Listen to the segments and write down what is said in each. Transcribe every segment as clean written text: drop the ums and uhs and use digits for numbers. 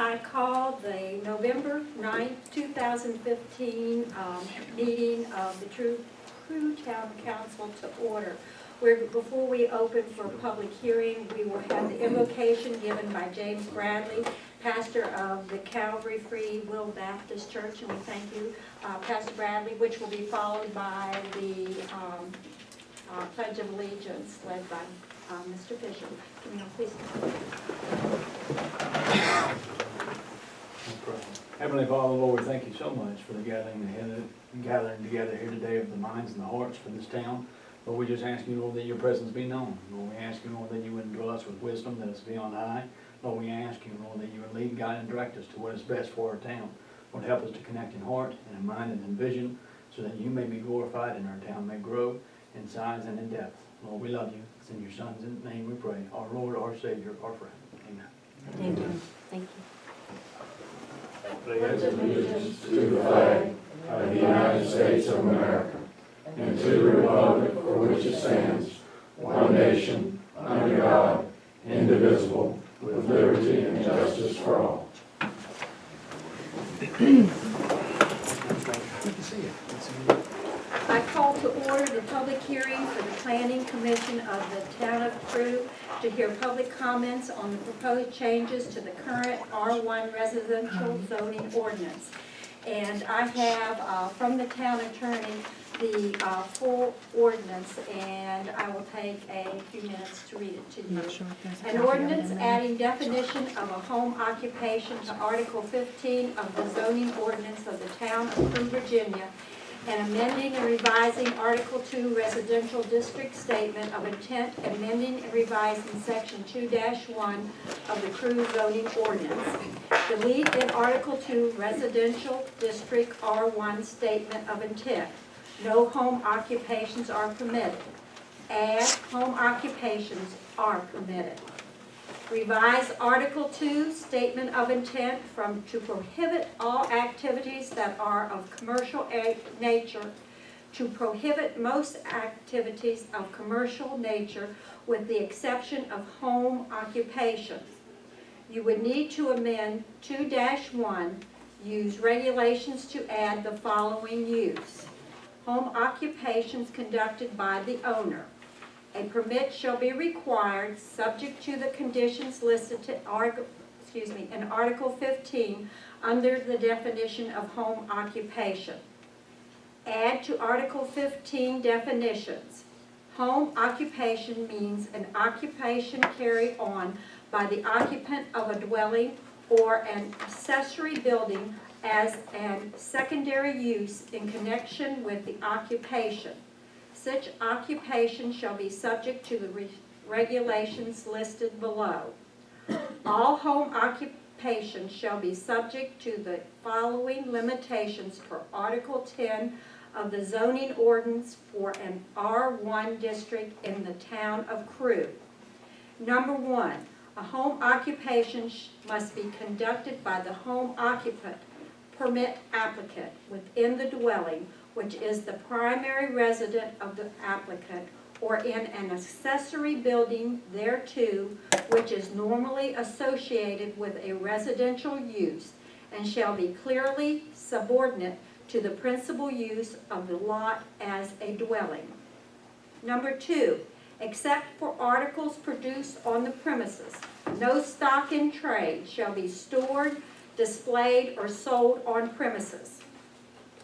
I call the November 9th, 2015 meeting of the Crew Town Council to order. Before we open for public hearing, we will have the invocation given by James Bradley, pastor of the Calvary Free Will Baptist Church, and we thank you, Pastor Bradley, which will be followed by the Pledge of Allegiance led by Mr. Fisher. Can you please come? Heavenly Father, Lord, we thank you so much for the gathering together here today of the minds and the hearts for this town. Lord, we just ask you, Lord, that your presence be known. Lord, we ask you, Lord, that you would indwell us with wisdom that is beyond high. Lord, we ask you, Lord, that you would lead, guide, and direct us to what is best for our town. Lord, help us to connect in heart and in mind and in vision so that you may be glorified and our town may grow in size and in depth. Lord, we love you. It's in your Son's name we pray, our Lord, our Savior, our friend. Amen. Thank you. Thank you. Pledge allegiance to the flag of the United States of America and to the republic for which it stands, one nation, under God, indivisible, with liberty and justice for all. I call to order the public hearing for the Planning Commission of the Town of Crew to hear public comments on the proposed changes to the current R1 residential zoning ordinance. And I have from the town attorney the full ordinance, and I will take a few minutes to read it to you. An ordinance adding definition of a home occupation to Article 15 of the zoning ordinance of the Town of Crew, Virginia, and amending and revising Article 2 Residential District Statement of Intent, amending and revising Section 2-1 of the Crew zoning ordinance. Delete in Article 2 Residential District R1 Statement of Intent. No home occupations are permitted. Add home occupations are permitted. Revise Article 2 Statement of Intent to prohibit all activities that are of commercial nature, to prohibit most activities of commercial nature with the exception of home occupations. You would need to amend 2-1, use regulations to add the following use. Home occupations conducted by the owner. A permit shall be required, subject to the conditions listed in Article 15 under the definition of home occupation. Add to Article 15 definitions. Home occupation means an occupation carried on by the occupant of a dwelling or an accessory building as an secondary use in connection with the occupation. Such occupation shall be subject to the regulations listed below. All home occupations shall be subject to the following limitations per Article 10 of the zoning ordinance for an R1 district in the Town of Crew. Number 1, a home occupation must be conducted by the home occupant permit applicant within the dwelling, which is the primary resident of the applicant, or in an accessory building thereto, which is normally associated with a residential use, and shall be clearly subordinate to the principal use of the lot as a dwelling. Number 2, except for articles produced on the premises, no stock in trade shall be stored, displayed, or sold on premises.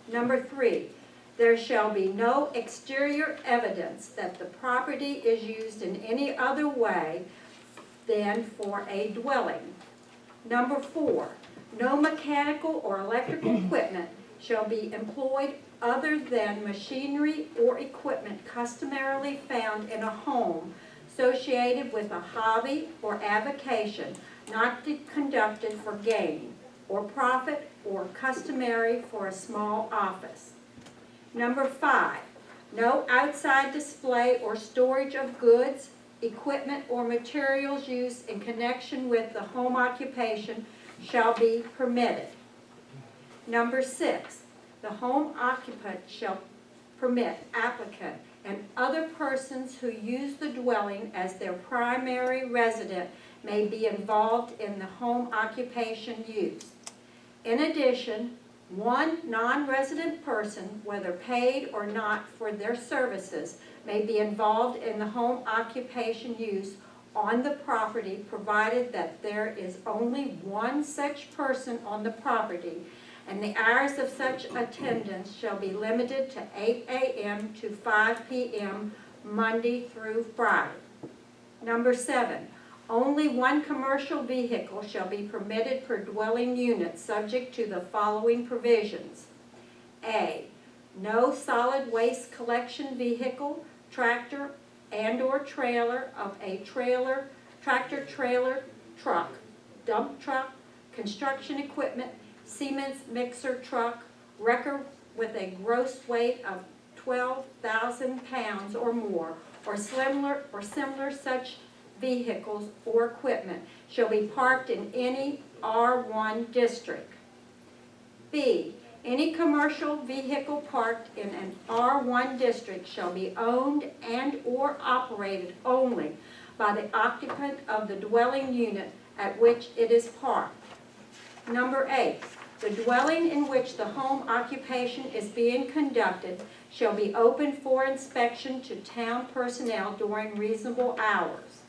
Number 3, there shall be no exterior evidence that the property is used in any other way than for a dwelling. Number 4, no mechanical or electrical equipment shall be employed other than machinery or equipment customarily found in a home associated with a hobby or avocation not conducted for gain or profit or customary for a small office. Number 5, no outside display or storage of goods, equipment, or materials used in connection with the home occupation shall be permitted. Number 6, the home occupant shall permit applicant and other persons who use the dwelling as their primary resident may be involved in the home occupation use. In addition, one non-resident person, whether paid or not for their services, may be involved in the home occupation use on the property, provided that there is only one such person on the property, and the hours of such attendance shall be limited to 8 a.m. to 5 p.m. Monday through Friday. Number 7, only one commercial vehicle shall be permitted per dwelling unit, subject to the following provisions. A, no solid waste collection vehicle, tractor and/or trailer of a tractor trailer, truck, dump truck, construction equipment, Siemens mixer truck, wrecker with a gross weight of 12,000 pounds or more, or similar such vehicles or equipment shall be parked in any R1 district. B, any commercial vehicle parked in an R1 district shall be owned and/or operated only by the occupant of the dwelling unit at which it is parked. Number 8, the dwelling in which the home occupation is being conducted shall be open for inspection to town personnel during reasonable hours.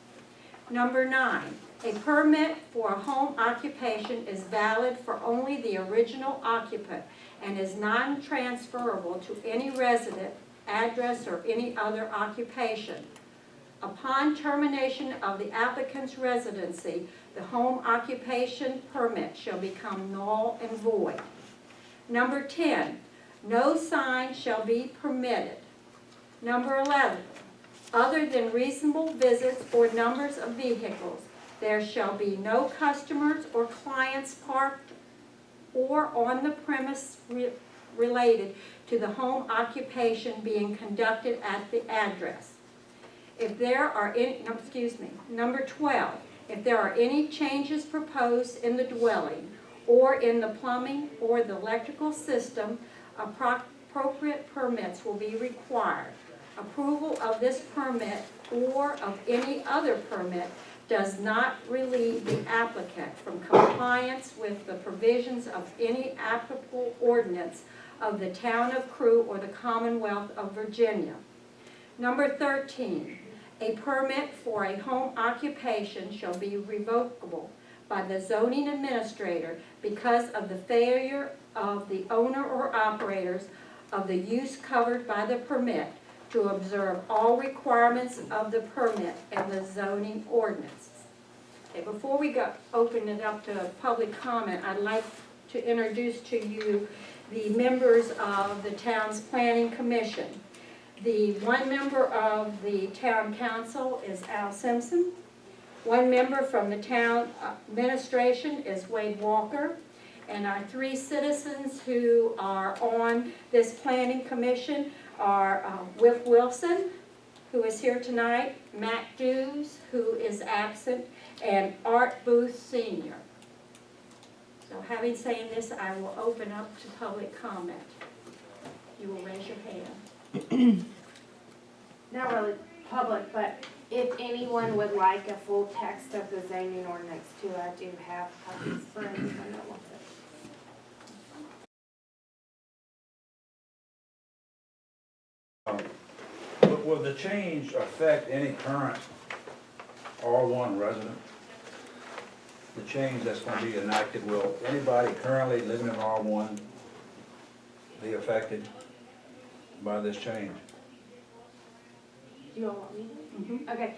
Number 9, a permit for a home occupation is valid for only the original occupant and is non-transferable to any resident, address, or any other occupation. Upon termination of the applicant's residency, the home occupation permit shall become null and void. Number 10, no sign shall be permitted. Number 11, other than reasonable visits or numbers of vehicles, there shall be no customers or clients parked or on the premise related to the home occupation being conducted at the address. If there are any, number 12, if there are any changes proposed in the dwelling or in the plumbing or the electrical system, appropriate permits will be required. Approval of this permit or of any other permit does not relieve the applicant from compliance with the provisions of any applicable ordinance of the Town of Crewe or the Commonwealth of Virginia. Number 13, a permit for a home occupation shall be revocable by the zoning administrator because of the failure of the owner or operators of the use covered by the permit to observe all requirements of the permit and the zoning ordinance. Okay, before we open it up to public comment, I'd like to introduce to you the members of the town's planning commission. The one member of the town council is Al Simpson. One member from the town administration is Wade Walker. And our 3 citizens who are on this planning commission are Whip Wilson, who is here tonight, Matt Dews, who is absent, and Art Booth Sr. So having said this, I will open up to public comment. You will raise your hand. Not really public, but if anyone would like a full text of the zoning ordinance too, I do have copies for anyone that wants it. Will the change affect any current R1 resident? The change that's going to be enacted, will anybody currently living in R1 be affected by this change? Do you all want me to? Mm-hmm. Okay.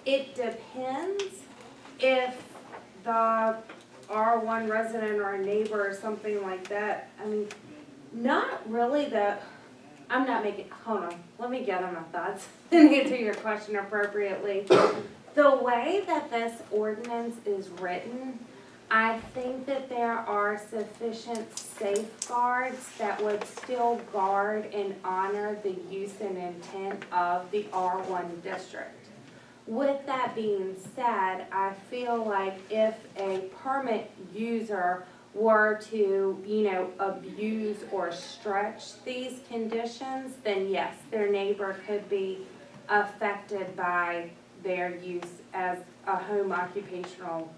It depends if the R1 resident or a neighbor or something like that. I mean, not really I'm not making, hold on, let me gather my thoughts and answer your question appropriately. The way that this ordinance is written, I think that there are sufficient safeguards that would still guard and honor the use and intent of the R1 district. With that being said, I feel like if a permit user were to, abuse or stretch these conditions, then yes, their neighbor could be affected by their use as a home occupational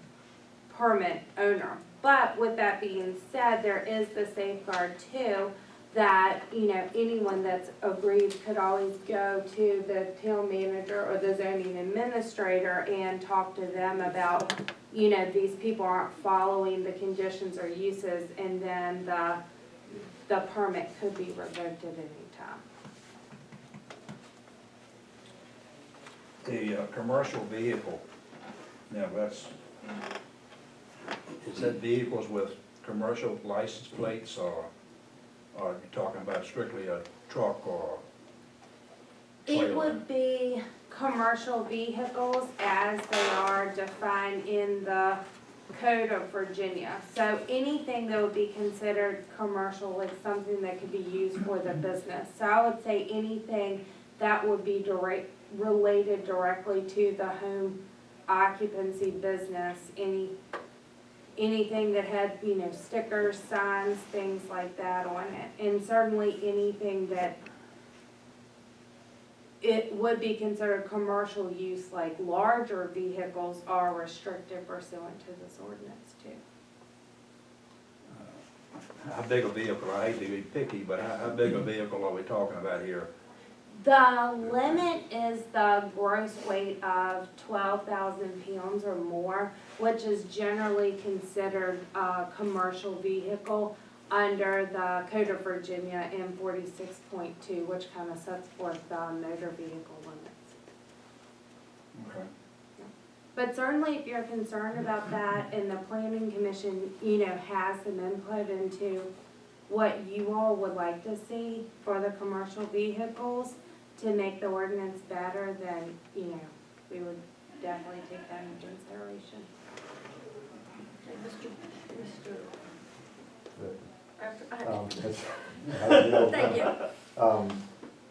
permit owner. But with that being said, there is the safeguard too, that, you know, anyone that's aggrieved could always go to the town manager or the zoning administrator and talk to them about, you know, these people aren't following the conditions or uses, and then the permit could be revoked at any time. The commercial vehicle, now that's, is that vehicles with commercial license plates, or are you talking about strictly a truck or trailer? It would be commercial vehicles as they are defined in the Code of Virginia. So anything that would be considered commercial, like something that could be used for the business. So I would say anything that would be related directly to the home occupancy business, anything that had, you know, stickers, signs, things like that on it. And certainly anything that it would be considered commercial use, like larger vehicles are restricted pursuant to this ordinance too. How big a vehicle, I hate to be picky, but how big a vehicle are we talking about here? The limit is the gross weight of 12,000 pounds or more, which is generally considered a commercial vehicle under the Code of Virginia in 46.2, which kind of sets forth the motor vehicle limits. Okay. But certainly if you're concerned about that and the planning commission, you know, has some input into what you all would like to see for the commercial vehicles to make the ordinance better, then, you know, we would definitely take that into consideration. Thank you.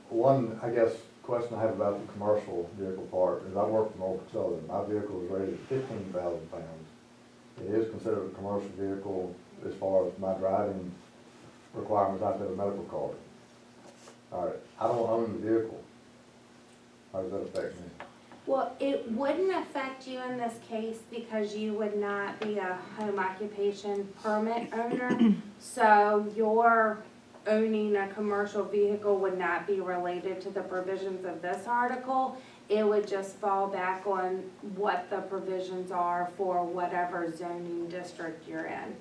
One, I guess, question I have about the commercial vehicle part is I work for Norfolk Southern. My vehicle is rated 15,000 pounds. It is considered a commercial vehicle as far as my driving requirements. I have to have a medical card. All right, I don't own the vehicle. How does that affect me? Well, it wouldn't affect you in this case because you would not be a home occupation permit owner. So your owning a commercial vehicle would not be related to the provisions of this article. It would just fall back on what the provisions are for whatever zoning district you're in.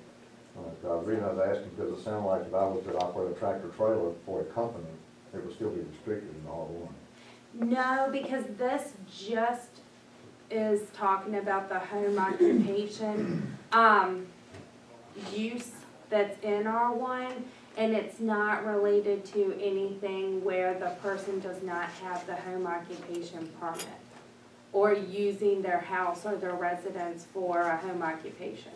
The reason I was asking, because it sounded like if I was to operate a tractor trailer for a company, it would still be restricted in R1. No, because this just is talking about the home occupation, use that's in R1, and it's not related to anything where the person does not have the home occupation permit or using their house or their residence for a home occupation.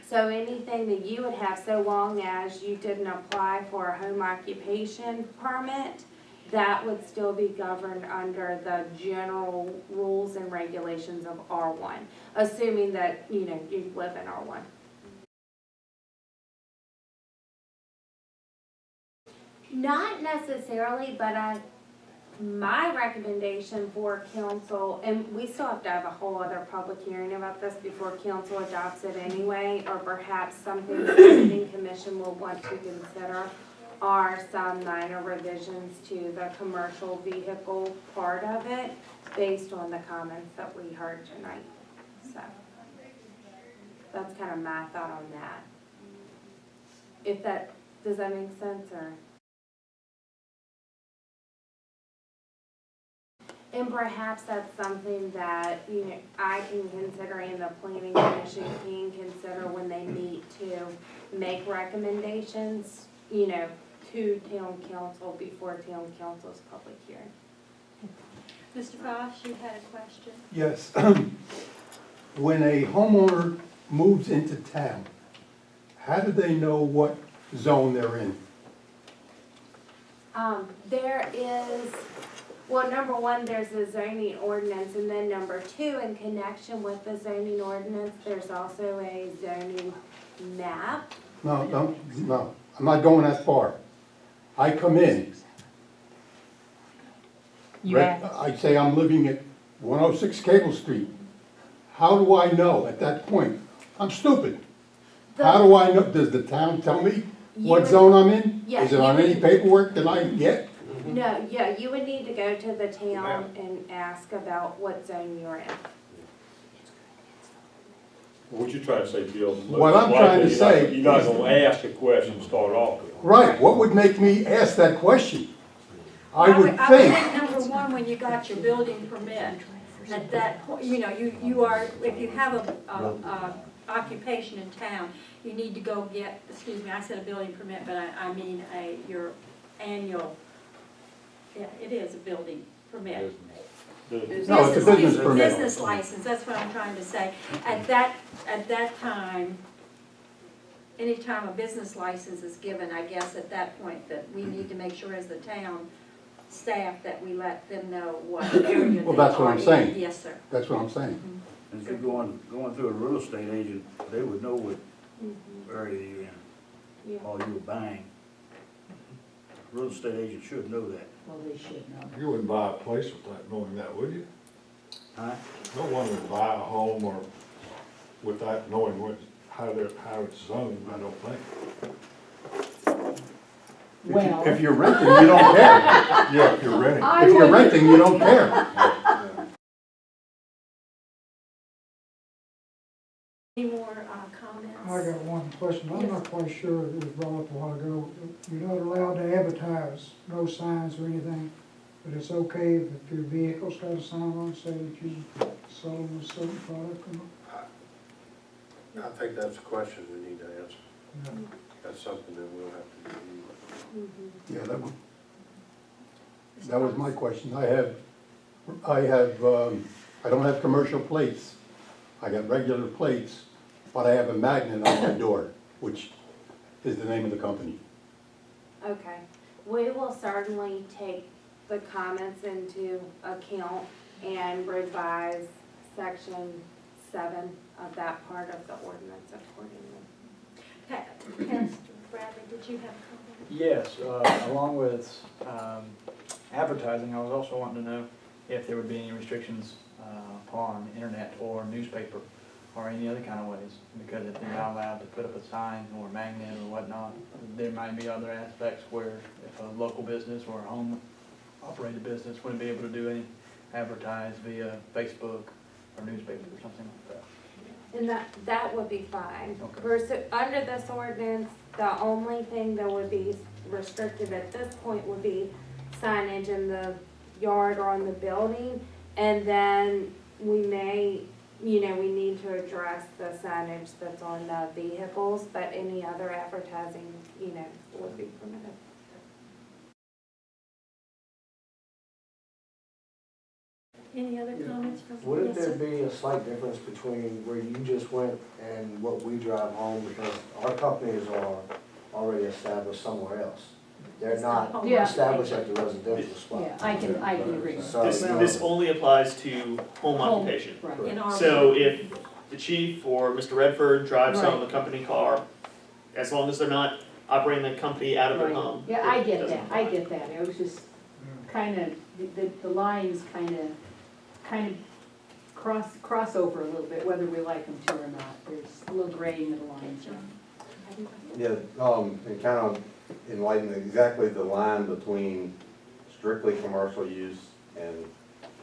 So anything that you would have, so long as you didn't apply for a home occupation permit, that would still be governed under the general rules and regulations of R1, assuming that, you know, you live in R1. Not necessarily, but my recommendation for council, and we still have to have a whole other public hearing about this before council adopts it anyway, or perhaps something the planning commission will want to consider, are some minor revisions to the commercial vehicle part of it based on the comments that we heard tonight. So that's kind of my thought on that. If that, does that make sense, or? And perhaps that's something that, you know, I can consider and the planning commission can consider when they meet to make recommendations, you know, to town council before town council's public hearing. Mr. Foss, you had a question? Yes. When a homeowner moves into town, how do they know what zone they're in? There is, well, number one, there's a zoning ordinance, and then number two, in connection with the zoning ordinance, there's also a zoning map. No, I'm not going that far. I come in. I say I'm living at 106 Cable Street. How do I know at that point? I'm stupid. How do I know? Does the town tell me what zone I'm in? Yeah, Is it on you any would- paperwork that I get? No, yeah, you would need to go to the town and ask about what zone you're in. What you trying to say, Bill? What I'm trying to say You're not is- gonna ask a question to start off with. Right, what would make me ask that question? I would I think, number one, when you got your building permit, at that point, you know, you are, if you have a occupation in town, you need to go get, excuse me, I said a building permit, but I mean your annual, yeah, it is a building permit. No, it's a business permit. Business license, that's what I'm trying to say. At that time, anytime a business license is given, I guess at that point that we need to make sure as the town staff that we let them know what area they Well, that's what are I'm in. saying. Yes, sir. that's what I'm saying. And if you're going through a real estate agent, they would know what area you're in, Yeah. or you were buying. Real estate agent should know that. Well, they should know. You wouldn't buy a place without knowing that, would you? Huh? No one would buy a home or without knowing how it's zoned, I don't think. Well, If you're renting, you don't care. Yeah, if you're renting. I If you're would- renting, you don't care. Any more comments? I got one question. I'm not quite sure, it was brought up a while ago. You're not allowed to advertise, no signs or anything, but it's okay if your vehicle's got a sign on it, say that you sold a certain product or not? I think that's a question we need to answer. No. That's something that we'll have to review. Yeah, that was my question. I don't have commercial plates. I got regular plates, but I have a magnet on my door, which is the name of the company. Okay, we will certainly take the comments into account and revise section 7 of that part of the ordinance accordingly. Pastor Bradley, did you have a comment? Yes, along with advertising, I was also wanting to know if there would be any restrictions upon internet or newspaper or any other kind of ways, because if they're not allowed to put up a sign or a magnet or whatnot, there might be other aspects where if a local business or a home operated business wouldn't be able to do any advertise via Facebook or newspaper or something like that. And that would be fine. Okay. Versus, under this ordinance, the only thing that would be restricted at this point would be signage in the yard or on the building. And then we may, we need to address the signage that's on the vehicles, but any other advertising, would be permitted. Any other comments from? Wouldn't Yes, there sir. be a slight difference between where you just went and what we drive home? Because our companies are already established somewhere else. They're not Yeah. established at the residential spot. yeah, I can agree. So, This only applies to home Home, occupation. Right. In our. So if the chief or Mr. Redford drives home Right. a company car, as long as they're not operating the company out of their Right. home. Yeah, I get doesn't that, I get that. It was just kind of, the lines kind of cross over a little bit, whether we like them to or not. There's a little grading of the lines. Yeah, and kind of enlighten exactly the line between strictly commercial use and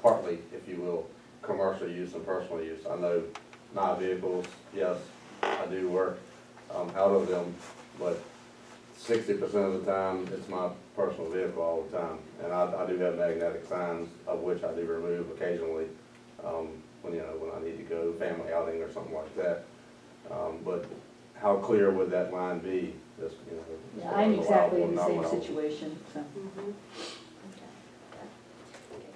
partly, if you will, commercial use and personal use. I know my vehicles, yes, I do work out of them, but 60% of the time, it's my personal vehicle all the time. And I do have magnetic signs, of which I do remove occasionally, when I need to go family outing or something like that. But how clear would that line be? Just, Yeah, I'm exactly in the not same allowable. situation, so.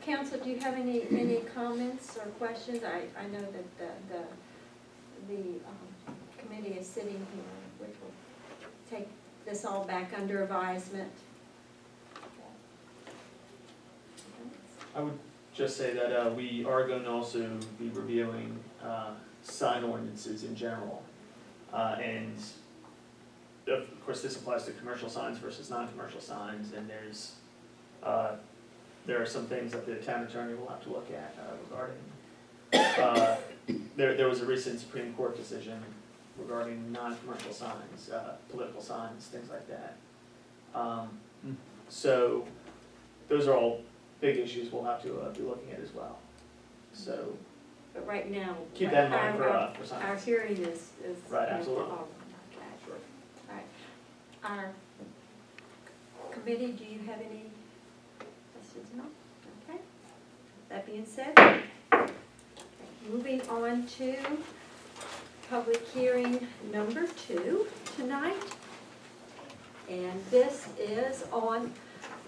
Council, do you have any comments or questions? I know that the committee is sitting here, which will take this all back under advisement. I would just say that we are going to also be reviewing sign ordinances in general. And of course, this applies to commercial signs versus non-commercial signs, and there's there are some things that the town attorney will have to look at regarding, there was a recent Supreme Court decision regarding non-commercial signs, political signs, things like that. So those are all big issues we'll have to be looking at as well. So, But right now. keep that in mind our- for Our signs. hearing is. Right, for absolutely. all. Okay. All right. Our committee, do you have any questions? No? Okay. That being said, moving on to public hearing number 2 tonight. And this is on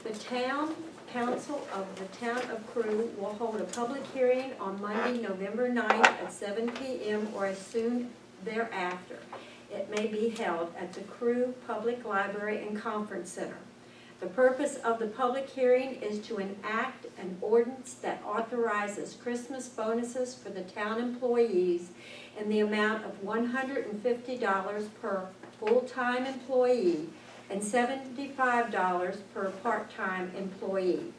the town council of the town of Crew will hold a public hearing on Monday, November 9th at 7 p.m. or as soon thereafter. It may be held at the Crew Public Library and Conference Center. The purpose of the public hearing is to enact an ordinance that authorizes Christmas bonuses for the town employees in the amount of $150 per full-time employee and $75 per part-time employee.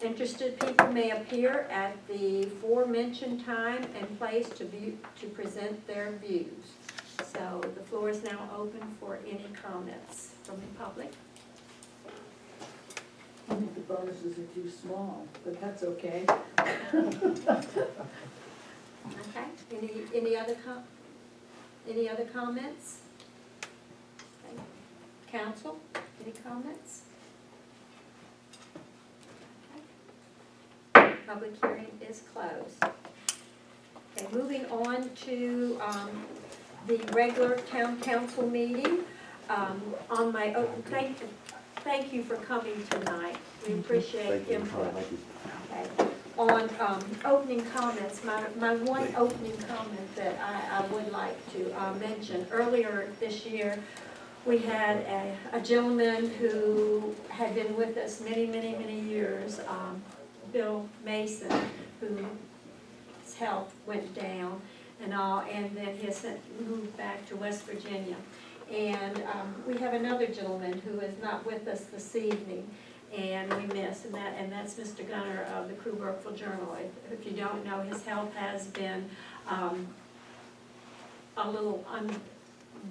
Interested people may appear at the aforementioned time and place to present their views. So the floor is now open for any comments from the public. I think the bonuses are too small, but that's okay. Okay, any other comments? Okay. Council, any comments? Okay. Public hearing is closed. Okay, moving on to the regular town council meeting. On my open, thank you for coming tonight. We appreciate input. Okay. On opening comments, my one opening comment that I would like to mention, earlier this year, we had a gentleman who had been with us many, many, many years, Bill Mason, whose health went down and all, and then he has moved back to West Virginia. And we have another gentleman who is not with us this evening, and we miss, and that's Mr. Gunner of the Crew Burkeville Journal. If you don't know, his health has been a little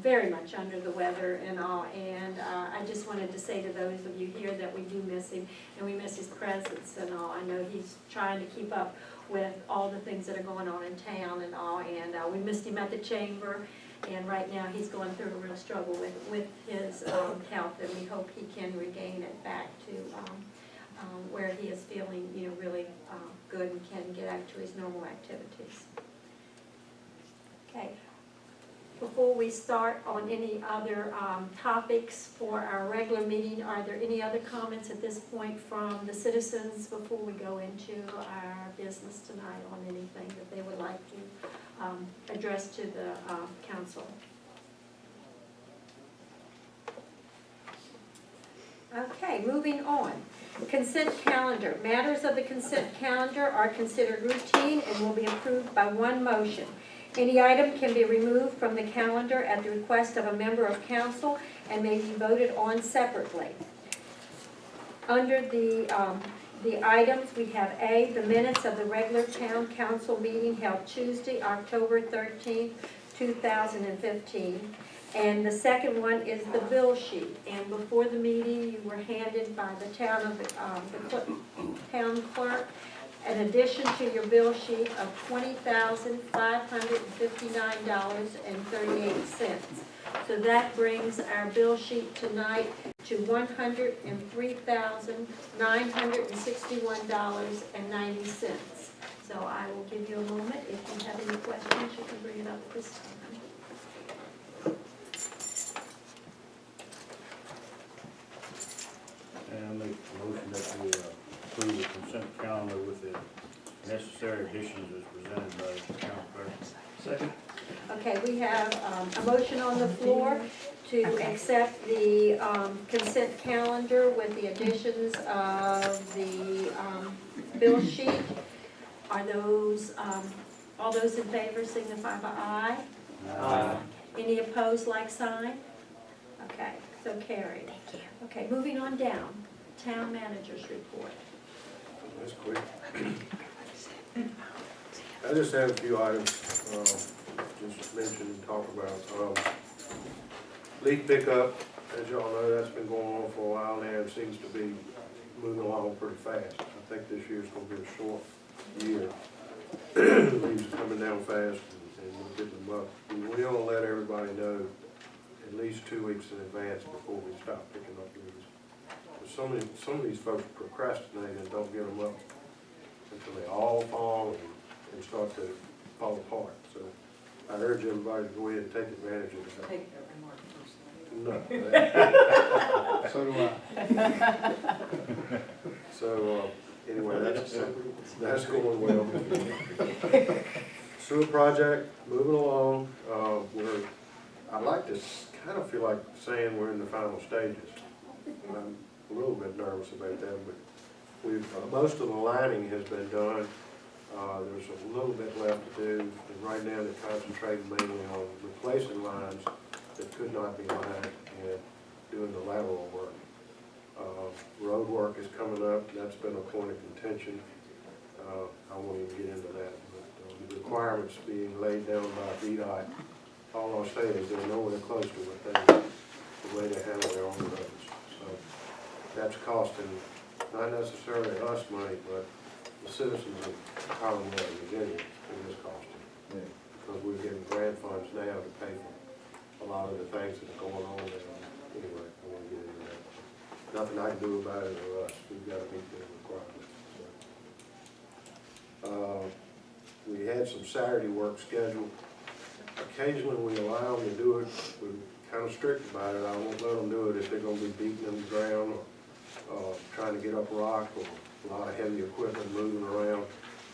very much under the weather and all, and I just wanted to say to those of you here that we do miss him, and we miss his presence and all. I know he's trying to keep up with all the things that are going on in town and all, and we missed him at the chamber, and right now he's going through a real struggle with his health, and we hope he can regain it back to where he is feeling, really good and can get back to his normal activities. Okay. Before we start on any other topics for our regular meeting, are there any other comments at this point from the citizens before we go into our business tonight on anything that they would like to address to the council? Okay, moving on. Consent calendar. Matters of the consent calendar are considered routine and will be approved by one motion. Any item can be removed from the calendar at the request of a member of council and may be voted on separately. Under the items, we have A, the minutes of the regular town council meeting held Tuesday, October 13th, 2015. And the second one is the bill sheet. And before the meeting, you were handed by the town clerk an addition to your bill sheet of $20,559.38. So that brings our bill sheet tonight to $103,961.90. So I will give you a moment. If you have any questions, you can bring it up this time. And I make a motion that we approve the consent calendar with the necessary additions as presented by the town clerk. Second? Okay, we have a motion on the floor to accept the consent calendar with the additions of the bill sheet. Are those, all those in favor signify by aye? Aye. Any opposed, like sign? Okay, so carried. Okay, moving on down, town manager's report. That's quick. I just have a few items, just mention and talk about. Leaf pickup, as y'all know, that's been going on for a while now, and seems to be moving along pretty fast. I think this year's gonna be a short year. Leaves are coming down fast, and we're getting them up. We want to let everybody know at least 2 weeks in advance before we stop picking up leaves. Some of these folks procrastinate and don't get them up until they all fall and start to fall apart. So I urge everybody to go ahead and take advantage of that. Take that remark personally. No. So do I. So, anyway, that's going well. Sewer project, moving along, I'd like to kind of feel like saying we're in the final stages. I'm a little bit nervous about that, but most of the lining has been done. There's a little bit left to do, and right now they're concentrating mainly on replacing lines that could not be lined and doing the lateral work. Road work is coming up, that's been a point of contention. I won't even get into that, but the requirements being laid down by VDOT, all I'll say is they're nowhere close to what the way they handle their own roads. So that's costing not necessarily us money, but the citizens of Commonwealth, Virginia, it is costing. Because we're getting grant funds now to pay for a lot of the things that are going on there. Anyway, I won't get into that. Nothing I can do about it or us, we've got to meet the requirements. So. We had some Saturday work scheduled. Occasionally we allow them to do it, we're kind of strict about it. I won't let them do it if they're going to be beating in the ground or trying to get up rock or a lot of heavy equipment moving around.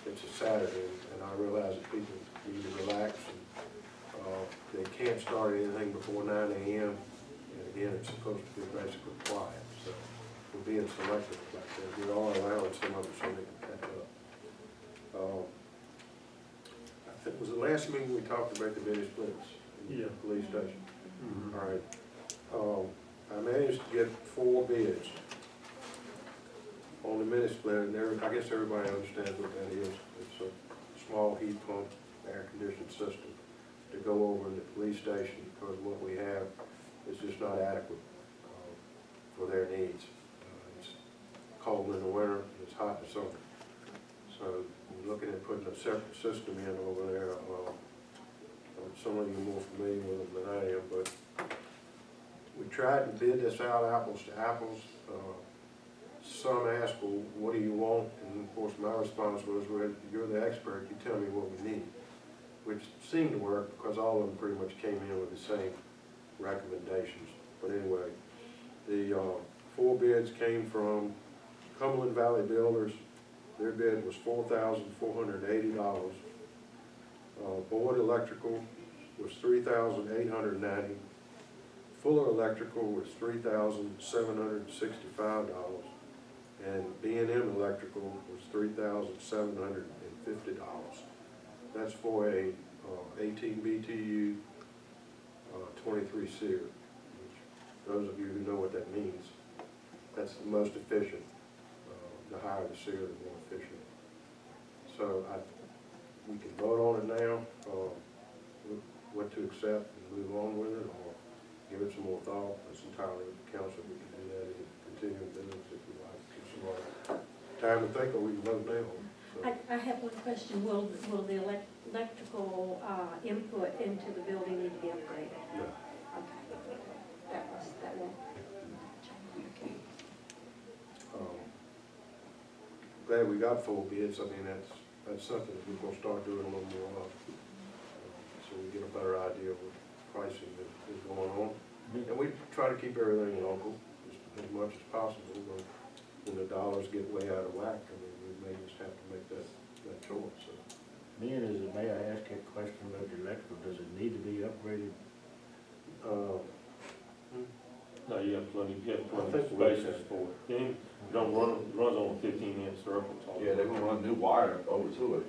It's a Saturday, and I realize that people need to relax, and they can't start anything before 9 a.m. And again, it's supposed to be basically quiet, so we're being selective about that. We are allowing some of them so they can catch up. I think, was the last meeting we talked about the mini splits in the police station? All right. I managed to get 4 bids on the mini split, and I guess everybody understands what that is. It's a small heat pump, air conditioned system to go over in the police station, because what we have is just not adequate for their needs. It's cold in the winter, and it's hot in the summer. So we're looking at putting a separate system in over there. Some of you are more familiar with them than I am, but we tried to bid this out apples to apples. Some asked, well, what do you want? And of course my response was, well, you're the expert, you tell me what we need. Which seemed to work because all of them pretty much came in with the same recommendations. But anyway, the 4 bids came from Cumberland Valley Builders. Their bid was $4,480. Boyd Electrical was $3,890. Fuller Electrical was $3,765. And B&M Electrical was $3,750. That's for a 18 BTU 23 SEER, which those of you who know what that means, that's the most efficient. The higher the SEER, the more efficient. So we can vote on it now, what to accept and move on with it, or give it some more thought. It's entirely up to council. We can do that in continuing business if we like. Give some more time to think, or we can vote now. So. I have one question. Will the electrical input into the building need to be upgraded? No. Okay. That won't. Okay. Glad we got 4 bids. I mean, that's something that we're gonna start doing a little more of. So we get a better idea of what pricing is going on. And we try to keep everything local as much as possible, but when the dollars get way out of whack, I mean, we may just have to make that choice, so. May I ask a question about the electrical? Does it need to be upgraded? No, you have plenty I think spaces for it. You don't runs on 15-amp circuits. Yeah, they're gonna run new wire over to it.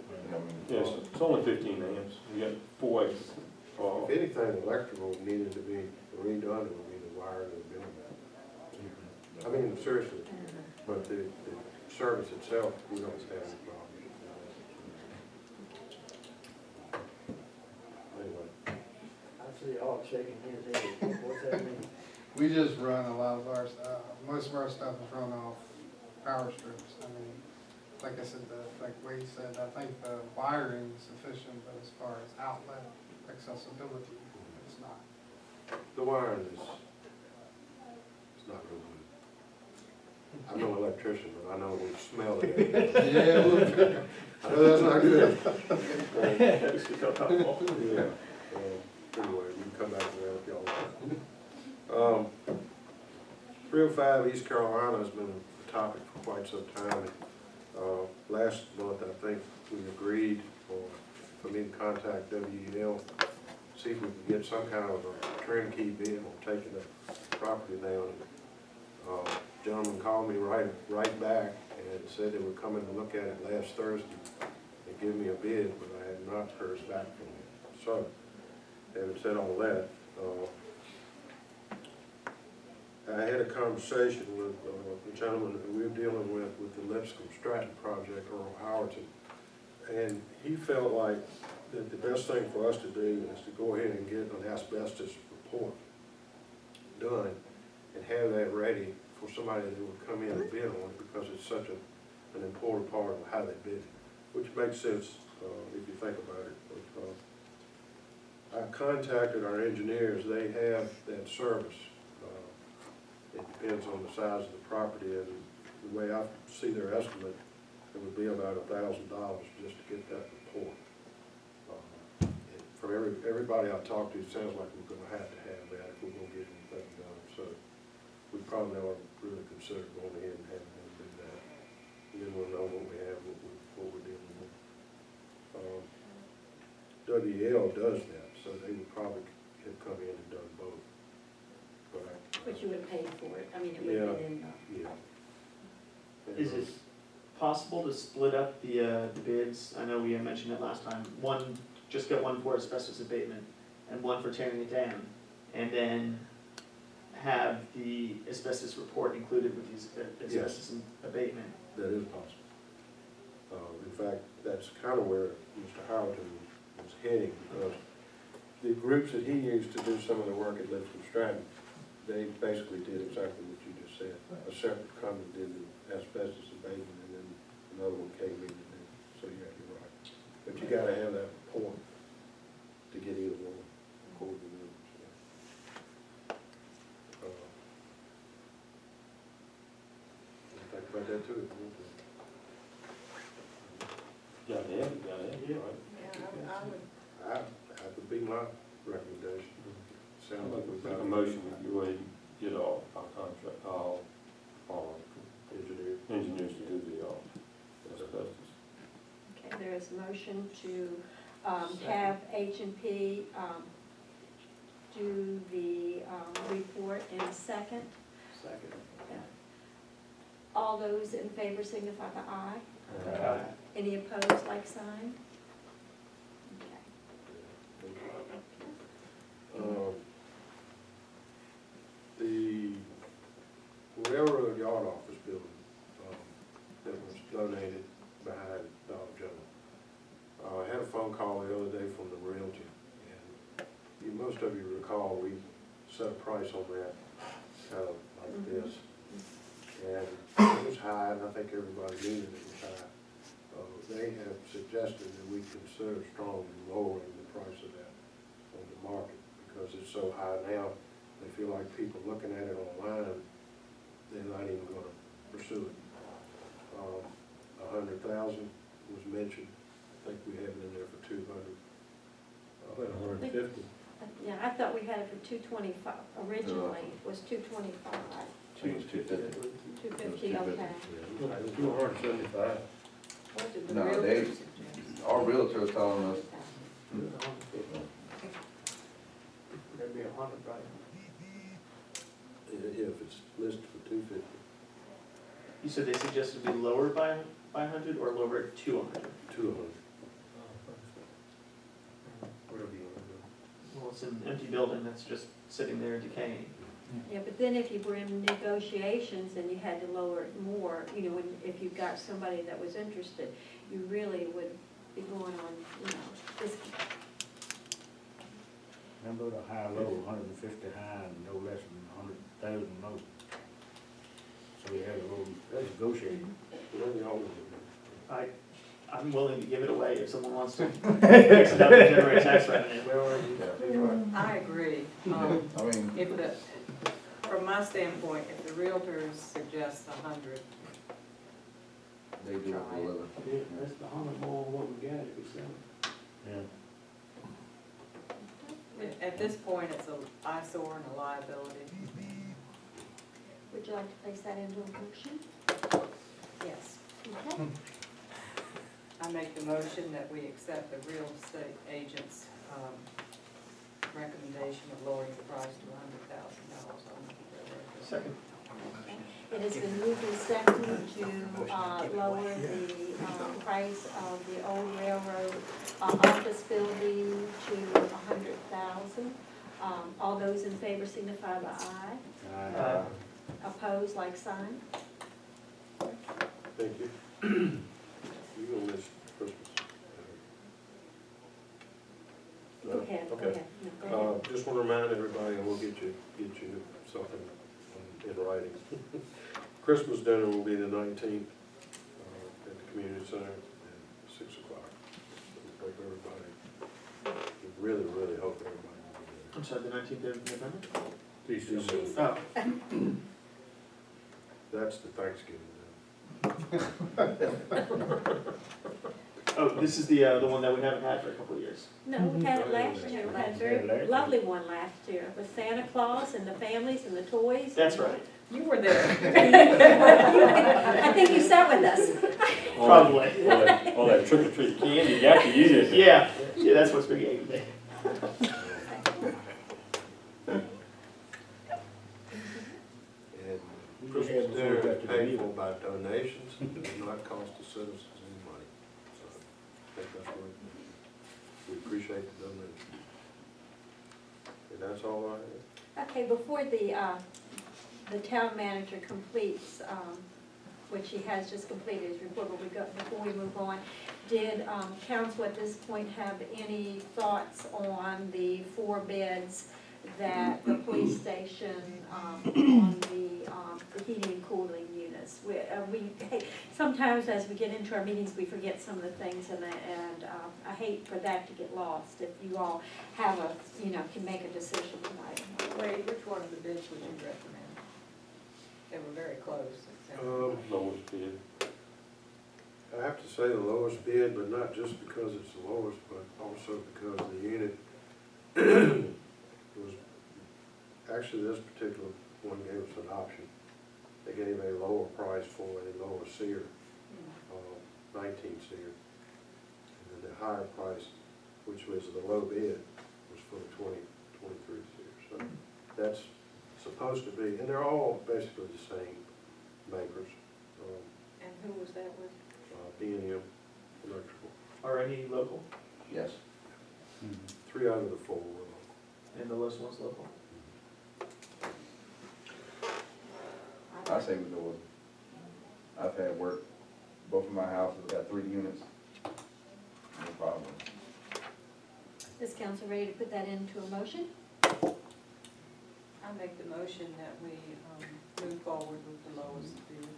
Yes, it's only 15 amps. You got 4 extra. If anything electrical needed to be redone, it would be the wire in the building. I mean, seriously, but the service itself, we don't have any problem. Anyway. I see Art shaking his head, what's that mean? We just run a lot of our, most of our stuff is run off power strips. I mean, like I said, like Wade said, I think the wiring is sufficient, but as far as outlet accessibility, it's not. The wiring is, it's not real good. I'm no electrician, but I know we smell it. Yeah, well, I know that's not good. Makes me feel comfortable. Yeah. Anyway, we can come back to that if y'all want. 305 East Carolina has been a topic for quite some time. Last month, I think we agreed for me to contact WEL, see if we could get some kind of a turnkey bid on taking the property down. Gentleman called me right back and said they were coming to look at it last Thursday and give me a bid, but I had not heard back from them. So, having said all that, I had a conversation with the gentleman that we were dealing with the Lipscomb Stratton project, Earl Howerton, and he felt like that the best thing for us to do is to go ahead and get an asbestos report done and have that ready for somebody that would come in and bid on it, because it's such an important part of how they bid it, which makes sense if you think about it. But, I contacted our engineers. They have that service. It depends on the size of the property, and the way I see their estimate, it would be about $1,000 just to get that report. From everybody I talked to, it sounds like we're going to have that if we're going to get anything done. So we probably ought to really consider going ahead and having them do that. And then we'll know what we have, what we're dealing with. WEL does that, so they would probably have come in and done both. But you would have paid for it, I mean, it would have been in the. Yeah. Is it possible to split up the bids? I know we had mentioned it last time. One, just get one for asbestos abatement and one for tearing it down, and then have the asbestos report included with the asbestos abatement? That is possible. In fact, that's kind of where Mr. Howerton was heading, because the groups that he used to do some of the work at Lipscomb Stratton, they basically did exactly what you just said. A separate company did the asbestos abatement, and then another one came in and did. So yeah, you're right. But you gotta have that report to get either one according to them. Think about that too. Got it, right? That would be my recommendation. Sounds like we've Make got a motion, we go ahead and get our contract, our engineers to do the asbestos. Okay, there is a motion to have H&P do the report in a second. Second. All those in favor signify by aye. Aye. Any opposed, like sign? The railroad yard office building that was donated behind Dollar General. I had a phone call the other day from the realtor, and most of you recall we set a price on that, kind of like this. And it was high, and I think everybody knew that it was high. They have suggested that we consider strongly lowering the price of that on the market, because it's so high now. They feel like people looking at it online, they're not even gonna pursue it. 100,000 was mentioned. I think we have it in there for 200. 150. Yeah, I thought we had it for 225, originally it was 225. 250, okay. 275. What did the No, realtor they, suggest? our realtor is telling us, That'd be 100, right? If it's listed for 250. You said they suggested to be lowered by 100 or lowered to 100? 200. Whatever you want to do. Well, it's an empty building that's just sitting there decaying. Yeah, but then if you were in negotiations and you had to lower it more, you know, if you got somebody that was interested, you really would be going on, you know, this, Remember the high low, 150 high and no less than 100,000 low. So we had a little negotiating. I'm willing to give it away if someone wants to fix it up and generate tax revenue. I agree. I mean, If the, from my standpoint, if the realtors suggest 100, they do it for a living. Yeah, that's the 100 more than what we got if we sell it. Yeah. at this point, it's an eyesore and a liability. would you like to place that into a motion? Yes. Okay. I make the motion that we accept the real estate agent's recommendation of lowering the price to $100,000 on the Second. It has been moved and seconded to lower the price of the old railroad office building to $100,000. All those in favor signify by aye. Opposed, like sign. Thank you. You gonna miss Christmas. Go ahead, go Okay. ahead. No, go ahead. Just want to remind everybody, and we'll get you something in writing. Christmas dinner will be the 19th at the community center at 6 o'clock. So hope everybody, we really, really hope everybody will be I'm sorry, the 19th of November? there. December. Oh, That's the Thanksgiving. oh, this is the one that we haven't had for a couple of years. No, we had it last year. We had a very lovely one last year with Santa Claus and the families and the toys. That's right. You were there. I think you sat with us. Probably. All that trick or treat candy, you got to use it. Yeah, that's what's big aid today. And Christmas dinner is paid for by donations, it does not cost the citizens any money. So I think that's what we appreciate the donation. And that's all I have. Okay, before the town manager completes, which he has just completed his report, but before we move on, did council at this point have any thoughts on the 4 bids that the police station, on the heating and cooling units? Sometimes as we get into our meetings, we forget some of the things, and I hate for that to get lost. If you all have can make a decision tonight. Wade, which one of the bids would you recommend? They were very close. it sounded like. Lowest bid. I have to say the lowest bid, but not just because it's the lowest, but also because the unit was, actually this particular one gave us an option. They gave a lower price for a lower SEER, 19 SEER. And then the higher price, which was the low bid, was for the 23 SEER. So that's supposed to be, and they're all basically the same makers. And who was that with? B&M Electrical. Are any local? Yes. 3 out of the 4 were local. And the lowest one's local? I say we go with, I've had work, both of my houses got 3 units. No problem. Is council ready to put that into a motion? I make the motion that we move forward with the lowest bid.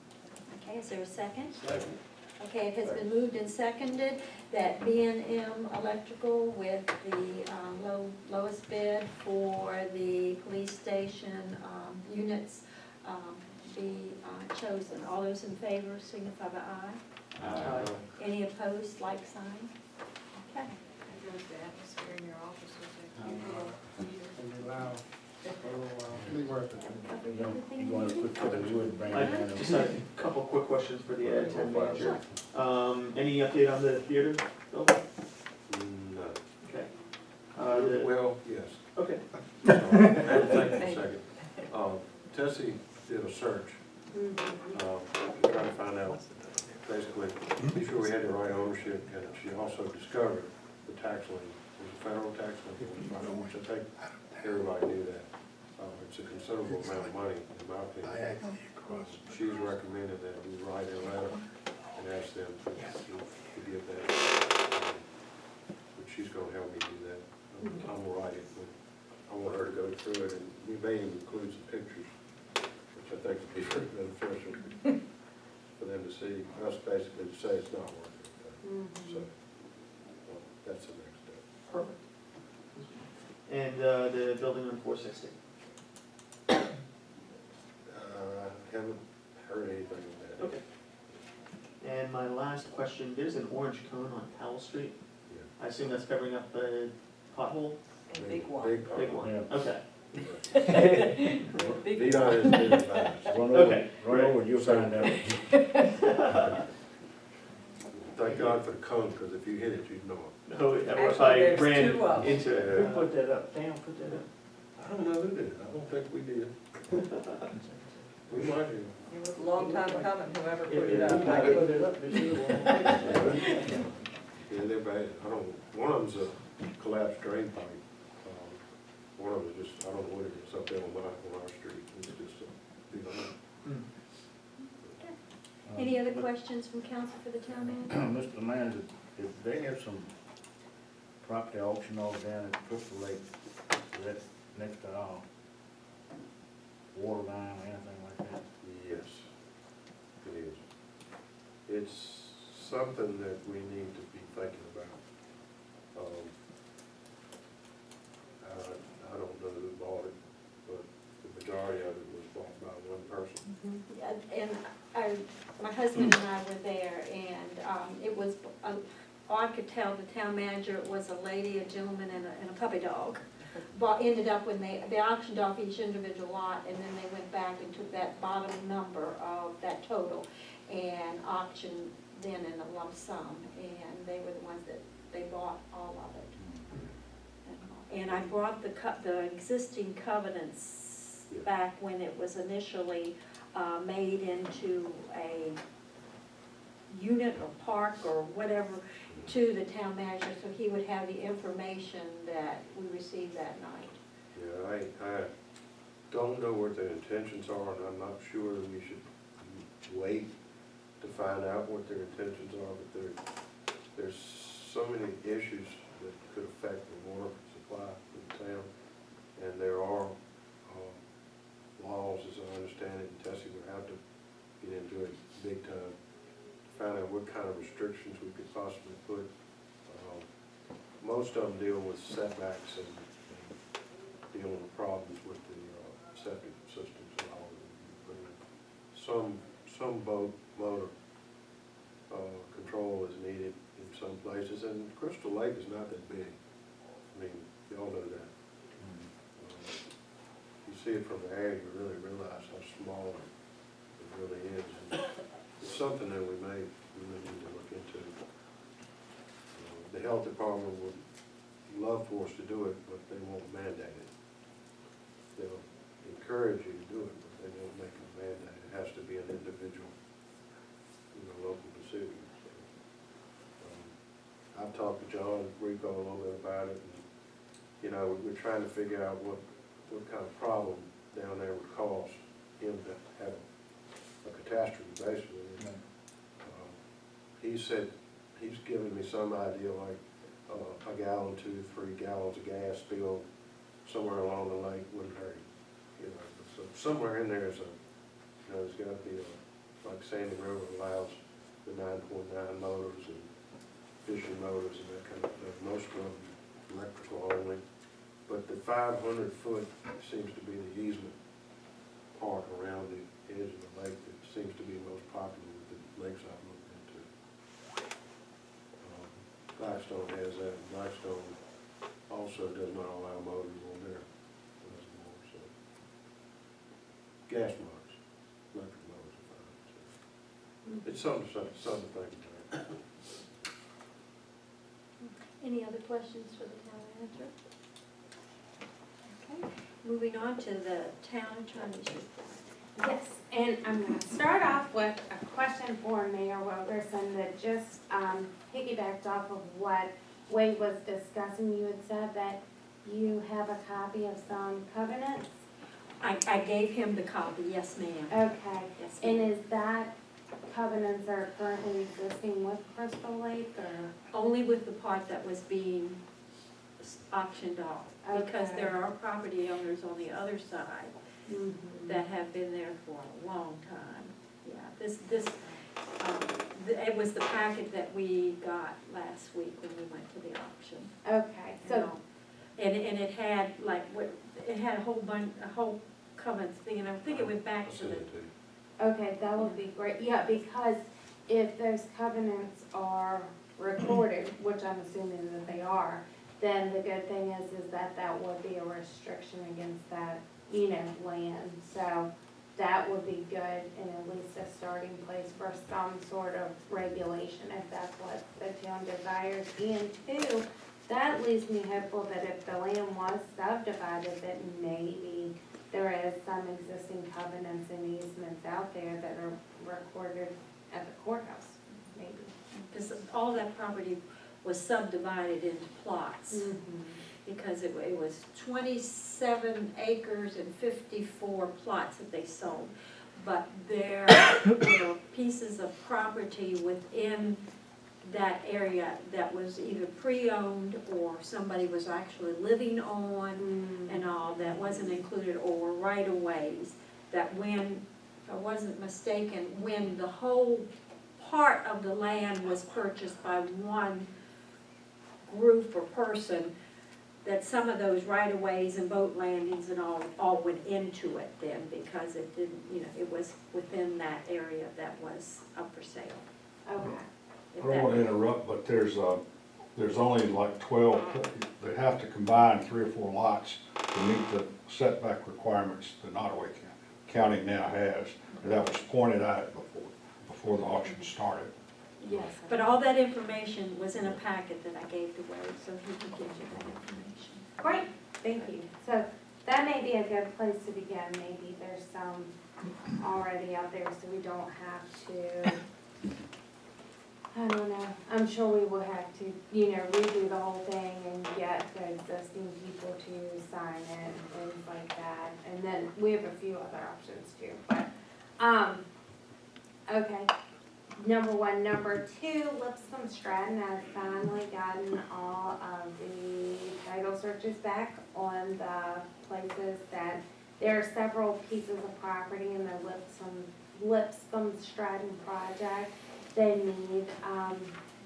Okay, is there a second? Second. Okay, it has been moved and seconded that B&M Electrical with the lowest bid for the police station units be chosen. All those in favor signify by aye. Aye. Any opposed, like sign? Okay. How's the atmosphere in your offices? Can be loud for a little while. Be worth it. You want to put to the wood, bring I it down. just had a couple quick questions for the town manager. Any update on the theater building? No. Okay. Well, yes. Okay. Thank you a second. Tessie did a search, trying to find out, basically, be sure we had the right ownership, and she also discovered the tax lien. There's a federal tax lien, which I think everybody knew that. it's a considerable amount of money, in my opinion. She's recommended that we write a letter and ask them to give that. But she's gonna help me do that. I'm gonna write it, but I want her to go through it, and we may include some pictures, which I think would be very beneficial for them to see, us basically to say it's not worth it. So, well, that's the next step. Perfect. And the building on 460. Haven't heard anything of that. Okay. And my last question, there's an orange cone on Powell Street. Yeah. I assume that's covering up a pothole? A big one. Big one, Yeah. okay. VDOT has been advised. Okay, Run great. over, you'll find out. Thank God for the cone, because if you hit it, you'd know it. No, or if Actually, I there's ran two of them. into it. Yeah. Who put that up? Dan put that up. I don't know who did it. I don't think we did. We might have. It was a long time coming, whoever put it Yeah, up. I put it up, but you won't. Yeah, they're bad. I don't, one of them's a collapsed drain pipe. One of them is just, I don't know what it is, up there on our street. It's just a big one. Any other questions from council for the town manager? Mr. Manager, if they have some property auction over down at Crystal Lake, that's next to our water line or anything like that? Yes, it is. It's something that we need to be thinking about. I don't know who bought it, but the majority of it was bought by one person. And my husband and I were there, and it was, I could tell the town manager, it was a lady, a gentleman, and a puppy dog. But ended up when they auctioned off each individual lot, and then they went back and took that bottom number of that total and auctioned then in a lump sum, and they were the ones that, they bought all of it. And I brought the existing covenants back when it was initially made into a unit or park or whatever to the town manager, so he would have the information that we received that night. Yeah, I don't know what their intentions are, and I'm not sure we should wait to find out what their intentions are, but there's so many issues that could affect the water supply in the town, and there are laws, as I understand it, and Tessie would have to get into it big time, to find out what kind of restrictions we could possibly put. Most of them deal with setbacks and dealing with problems with the septic systems and all of them. Some motor control is needed in some places, and Crystal Lake is not that big. I mean, y'all know that. You see it from the air, you really realize how small it really is. And it's something that we may really need to look into. The health department would love for us to do it, but they won't mandate it. They'll encourage you to do it, but they won't make it a mandate. It has to be an individual, local decision. So, I've talked to John Rico a little bit about it, and, we're trying to figure out what kind of problem down there would cause him to have a catastrophe, basically. He said, he's given me some idea, like a gallon, 2, 3 gallons of gas spilled somewhere along the lake wouldn't hurt him. So somewhere in there is there's got to be like Sandy River allows the 9.9 motors and fishing motors and that kind of thing. Most of them electrical only. But the 500-foot seems to be the easement part around the edge of the lake that seems to be most popular with the lakes I've looked into. Blackstone has that. Blackstone also does not allow motors on their reservoir. So gas motors, electric motors are fine. So it's something to think about. Any other questions for the town manager? Okay, moving on to the town attorney's report. Yes, and I'm gonna start off with a question for Mayor Wilkerson that just piggybacked off of what Wade was discussing. You had said that you have a copy of some covenants. I gave him the copy, yes, ma'am. Okay, Yes, and ma'am. is that covenants are currently existing with Crystal Lake, or? Only with the part that was being auctioned off. Because Okay. there are property owners on the other side that have been there for a long time. Yeah, it was the packet that we got last week when we went to the auction. Okay, so, And it had like, it had a whole covenant thing, and I think it went back to the, okay, that would be great, yeah, because if those covenants are recorded, which I'm assuming that they are, then the good thing is that would be a restriction against that, land. So that would be good, and at least a starting place for some sort of regulation, if that's what the town desires. And two, that leaves me hopeful that if the land was subdivided, that maybe there is some existing covenants and easements out there that are recorded at the courthouse, maybe. because all that property was subdivided into plots. Because it was 27 acres and 54 plots that they sold. But there were pieces of property within that area that was either pre-owned or somebody was actually living on and all that wasn't included, or were right-of-ways that when, if I wasn't mistaken, when the whole part of the land was purchased by one group or person, that some of those right-of-ways and boat landings and all went into it then, because it didn't, it was within that area that was up for sale. Okay. I don't want to interrupt, but there's only like 12, they have to combine 3 or 4 lots to meet the setback requirements that Nottaway County now has. And that was pointed out before the auction started. Yes, but all that information was in a packet that I gave to Wade, so he can give you that information. Great, thank you. So that may be a good place to begin. Maybe there's some already out there, so we don't have to, I don't know, I'm sure we will have to, redo the whole thing and get the existing people to sign it and things like that. And then we have a few other options too, but, okay. Number 1. Number 2, Lipscomb Stratton has finally gotten all of the title searches back on the places that, there are several pieces of property in the Lipscomb Stratton project. They need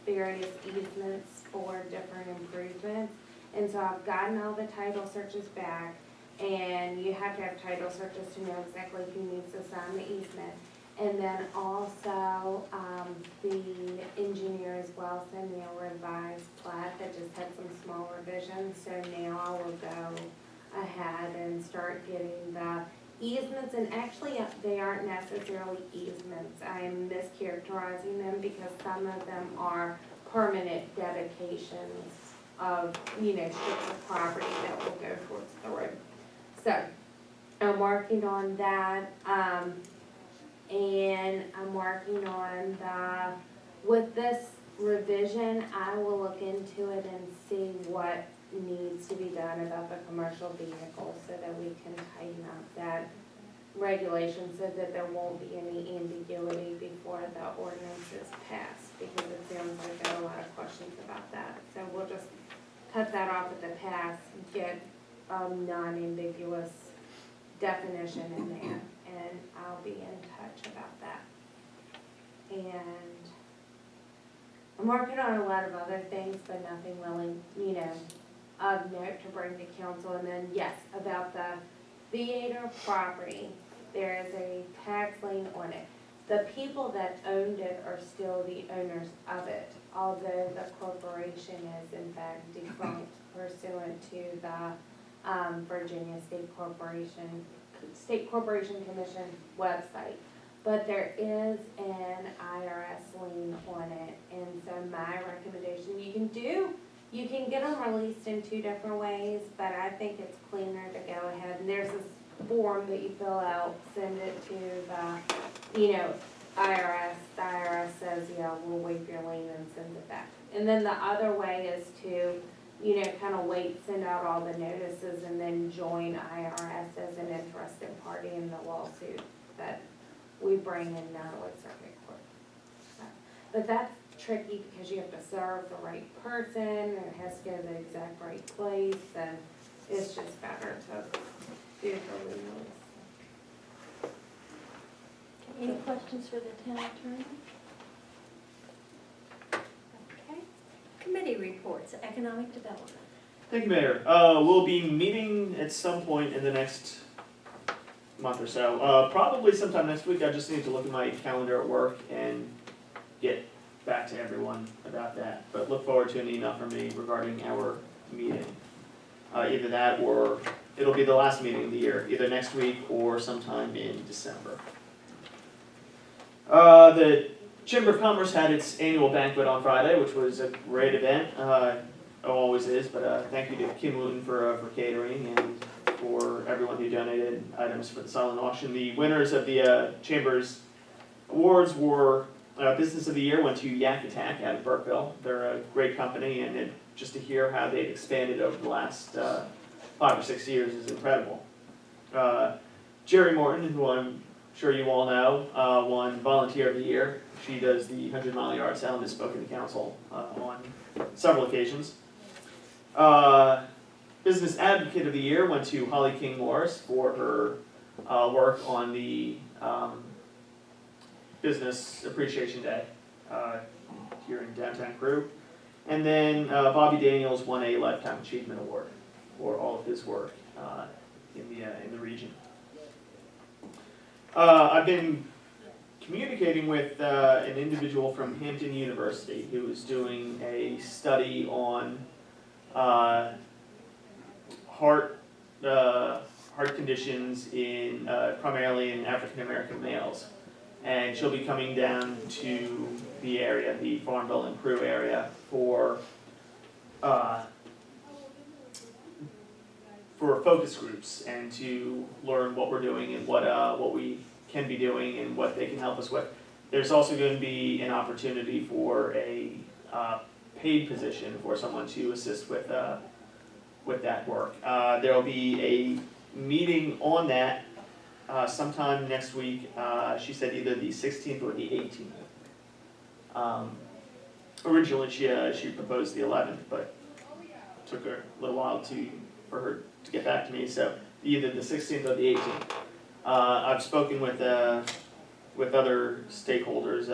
various easements for different improvements. And so I've gotten all the title searches back, and you have to have title searches to know exactly who needs to sign the easement. And then also, the engineer as well sent me a revised plat that just had some small revisions. So now I will go ahead and start getting the easements, and actually they aren't necessarily easements. I'm mischaracterizing them because some of them are permanent dedications of, strips of property that will go towards the road. So I'm working on that. And I'm working on with this revision, I will look into it and see what needs to be done about the commercial vehicles so that we can tighten up that regulation so that there won't be any ambiguity before the ordinance is passed, because it sounds like there are a lot of questions about that. So we'll just cut that off at the pass, get a non-ambiguous definition in there, and I'll be in touch about that. And I'm working on a lot of other things, but nothing really, of note to bring to council. And then, yes, about the theater property, there is a tax lien on it. The people that owned it are still the owners of it, although the corporation is in fact defunct pursuant to the Virginia State Corporation Commission website. But there is an IRS lien on it, and so my recommendation, you can get them released in 2 different ways, but I think it's cleaner to go ahead, and there's this form that you fill out, send it to the, IRS. The IRS says, yeah, we'll waive your lien and send it back. And then the other way is to you know, kind of wait, send out all the notices, and then join IRS as an interested party in the lawsuit that we bring in Norwood Circuit Court. But that's tricky because you have to serve the right person, and it has to go to the exact right place, and it's just better to do it for legally. Any questions for the town attorney? Okay. Committee reports, economic development. Thank you, Mayor. We'll be meeting at some point in the next month or so. Probably sometime next week. I just need to look at my calendar at work and get back to everyone about that. But look forward to an email from me regarding our meeting. Either that or it'll be the last meeting of the year, either next week or sometime in December. The Chamber of Commerce had its annual banquet on Friday, which was a great event. Always is, but thank you to Kim Wooten for catering and for everyone who donated items for the silent auction. The winners of the Chamber's awards were Business of the Year went to Yak Attack out of Burkeville. They're a great company, and just to hear how they've expanded over the last 5 or 6 years is incredible. Jerry Morton, who I'm sure you all know, won Volunteer of the Year. She does the 100 Mile Yard Sale and has spoken to council on several occasions. Business Advocate of the Year went to Holly King Morris for her work on the Business Appreciation Day here in downtown Crewe. And then Bobby Daniels won a Lifetime Achievement Award for all of his work in the region. I've been communicating with an individual from Hampton University who is doing a study on heart conditions in primarily in African American males, and she'll be coming down to the area, the Farmville and Crewe area, for focus groups and to learn what we're doing and what we can be doing and what they can help us with. There's also going to be an opportunity for a paid position for someone to assist with that work. There'll be a meeting on that sometime next week. She said either the 16th or the 18th. Originally she proposed the 11th, but it took her a little while for her to get back to me. So either the 16th or the 18th. I've spoken with other stakeholders.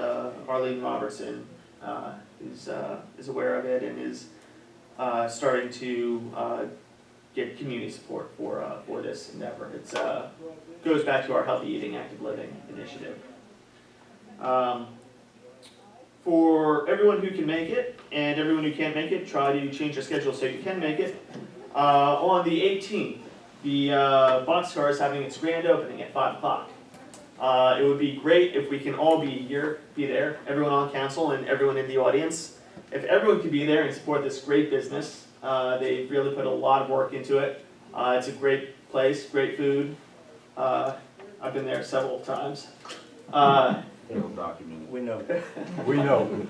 Arlene Robertson is aware of it and is starting to get community support for this endeavor. It goes back to our Healthy Eating, Active Living initiative. For everyone who can make it and everyone who can't make it, try to change your schedule so you can make it. On the 18th, the Boxcar is having its grand opening at 5 o'clock. It would be great if we can all be there, everyone on council and everyone in the audience. If everyone could be there and support this great business, they really put a lot of work into it. It's a great place, great food. I've been there several times. We know. We know.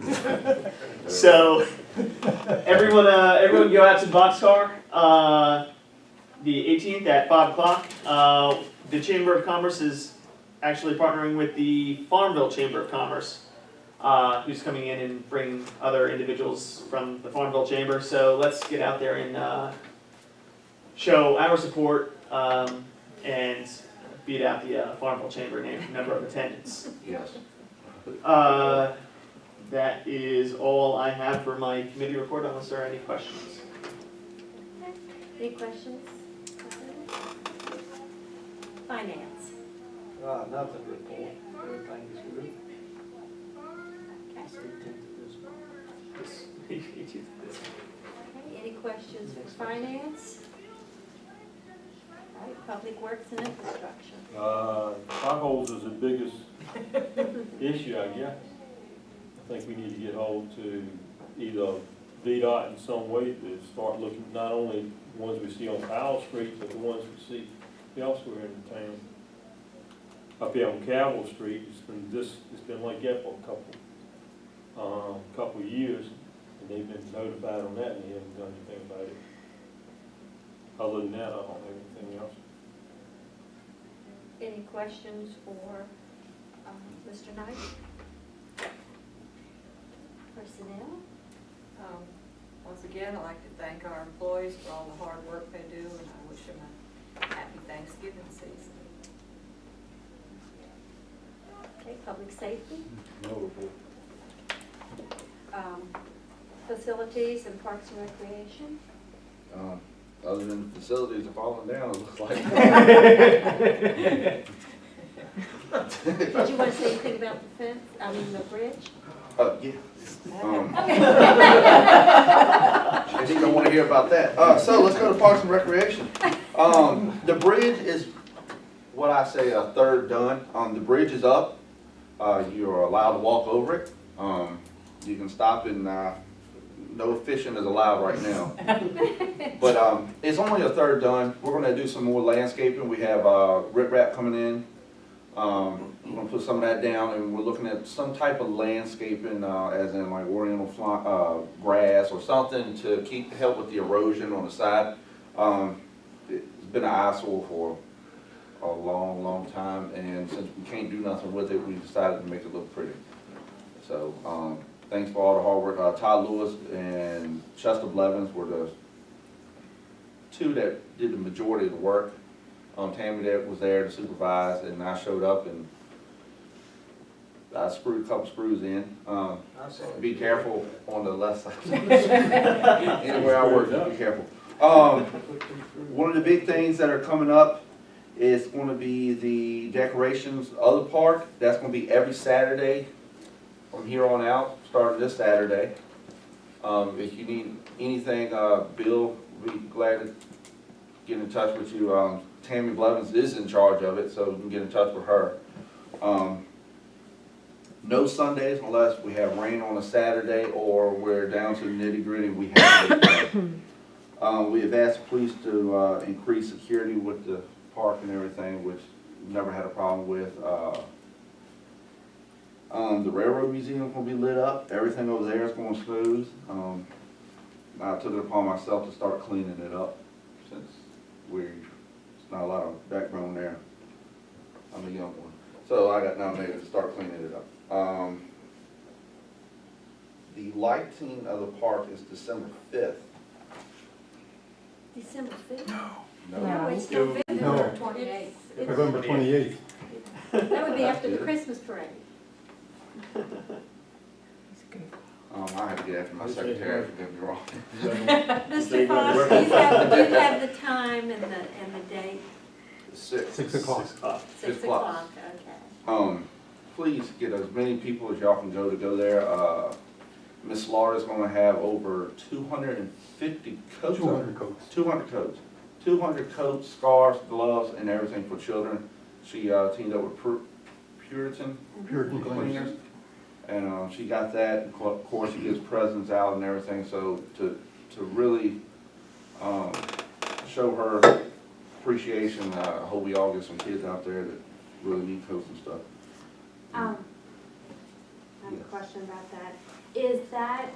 So, everyone go out to the Boxcar, the 18th at 5 o'clock. The Chamber of Commerce is actually partnering with the Farmville Chamber of Commerce, who's coming in and bringing other individuals from the Farmville Chamber. So let's get out there and show our support and beat out the Farmville Chamber number of attendance. Yes. That is all I have for my committee report, unless there are any questions. Any questions? Finance. Nothing good for everything is good. Okay, any questions for finance? All right, Public Works and Infrastructure. Potholes is the biggest issue, I guess. I think we need to get hold to either VDOT in some way to start looking, not only the ones we see on Powell Street, but the ones we see elsewhere in the town. Up here on Cavill Street, it's been like that for a couple of years. And they've been notified on that and they haven't done anything about it. Other than that, I don't have anything else. Any questions for Mr. Knight? Personnel? Once again, I'd like to thank our employees for all the hard work they do, and I wish them a happy Thanksgiving season. Okay, public safety? No report. Facilities and parks and recreation? Other than facilities are falling down, it looks like. Did you want to say anything about the fence, the bridge? Yeah. I think I want to hear about that. So let's go to Parks and Recreation. The bridge is what I say a third done. The bridge is up. You're allowed to walk over it. You can stop and no fishing is allowed right now. But it's only a third done. We're going to do some more landscaping. We have riprap coming in. We're going to put some of that down, and we're looking at some type of landscaping, as in like oriental grass or something to help with the erosion on the side. It's been an eyesore for a long, long time, and since we can't do nothing with it, we decided to make it look pretty. So thanks for all the hard work. Todd Lewis and Chester Blevins were the two that did the majority of the work. Tammy that was there to supervise, and I showed up and I screwed a couple screws in. Be careful on the left side. Anywhere I work, be careful. One of the big things that are coming up is going to be the decorations of the park. That's going to be every Saturday from here on out, starting this Saturday. If you need anything, Bill will be glad to get in touch with you. Tammy Blevins is in charge of it, so you can get in touch with her. No Sundays unless we have rain on a Saturday or we're down to the nitty gritty. We have asked the police to increase security with the park and everything, which we've never had a problem with. The Railroad Museum will be lit up. Everything over there is going smooth. I took it upon myself to start cleaning it up since there's not a lot of backbone there. I'm a young one. So I got nominated to start cleaning it up. The lighting of the park is December 5th. December 5th? No. It's November No. 28th. November 28th. That would be after the Christmas parade. I have to get after my secretary, don't get me wrong. Mr. Foss, you have the time and the date? 6 o'clock. 6 o'clock, okay. Please get as many people as y'all can go there. Miss Laura's gonna have over 250 coats. 200 coats. 200 coats. 200 coats, scarves, gloves, and everything for children. She teamed up with Puritan Cleaners. And she got that. Of course, she gives presents out and everything. So to really show her appreciation, I hope we all get some kids out there that really need coats and stuff. I have a question about that. Is that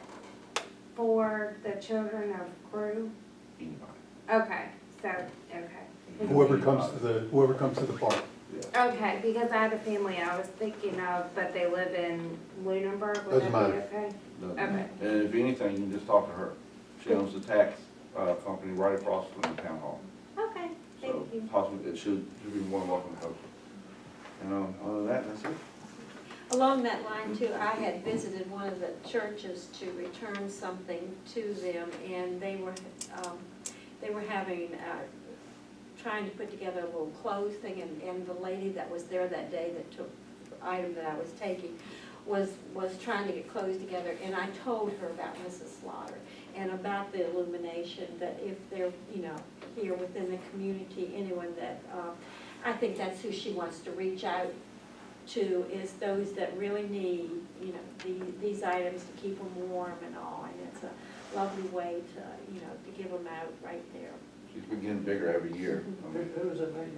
for the children of Crew? Anybody. Okay, so, okay. Whoever comes to the park. Okay, because I had a family I was thinking of, but they live in Lunenburg. Would Doesn't that be matter. okay? Okay. And if anything, you can just talk to her. She owns the tax company right across from the town hall. Okay, So thank you. possibly it should be more than welcome to help her. And other than that, that's it. Along that line too, I had visited one of the churches to return something to them, and they were having, trying to put together a little clothes thing, and the lady that was there that day that took the item that I was taking was trying to get clothes together, and I told her about Mrs. Slaughter and about the illumination, that if they're, here within the community, anyone that, I think that's who she wants to reach out to, is those that really need, these items to keep them warm and all, and it's a lovely way to, to give them out right there. She's been getting bigger every year. Who was that lady?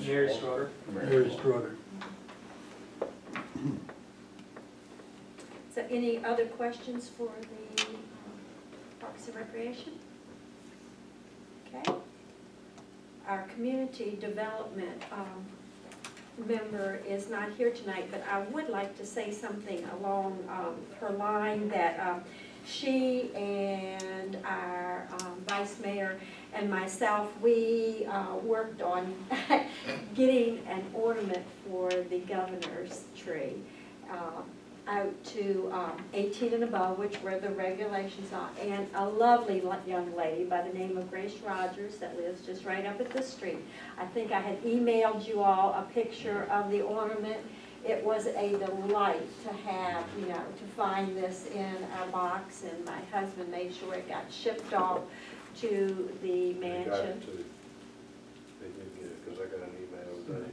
Mary Schroeder. Mary Strutter. Does So any other questions for the Parks and Recreation? Okay. Our community development member is not here tonight, but I would like to say something along her line that she and our vice mayor and myself, we worked on getting an ornament for the governor's tree out to 18 and above, which were the regulations are, and a lovely young lady by the name of Grace Rogers that lives just right up at the street. I think I had emailed you all a picture of the ornament. It was a delight to have, you know, to find this in our box, and my husband made sure it got shipped off to the They got mansion. it too. They did get it, because I got an email today.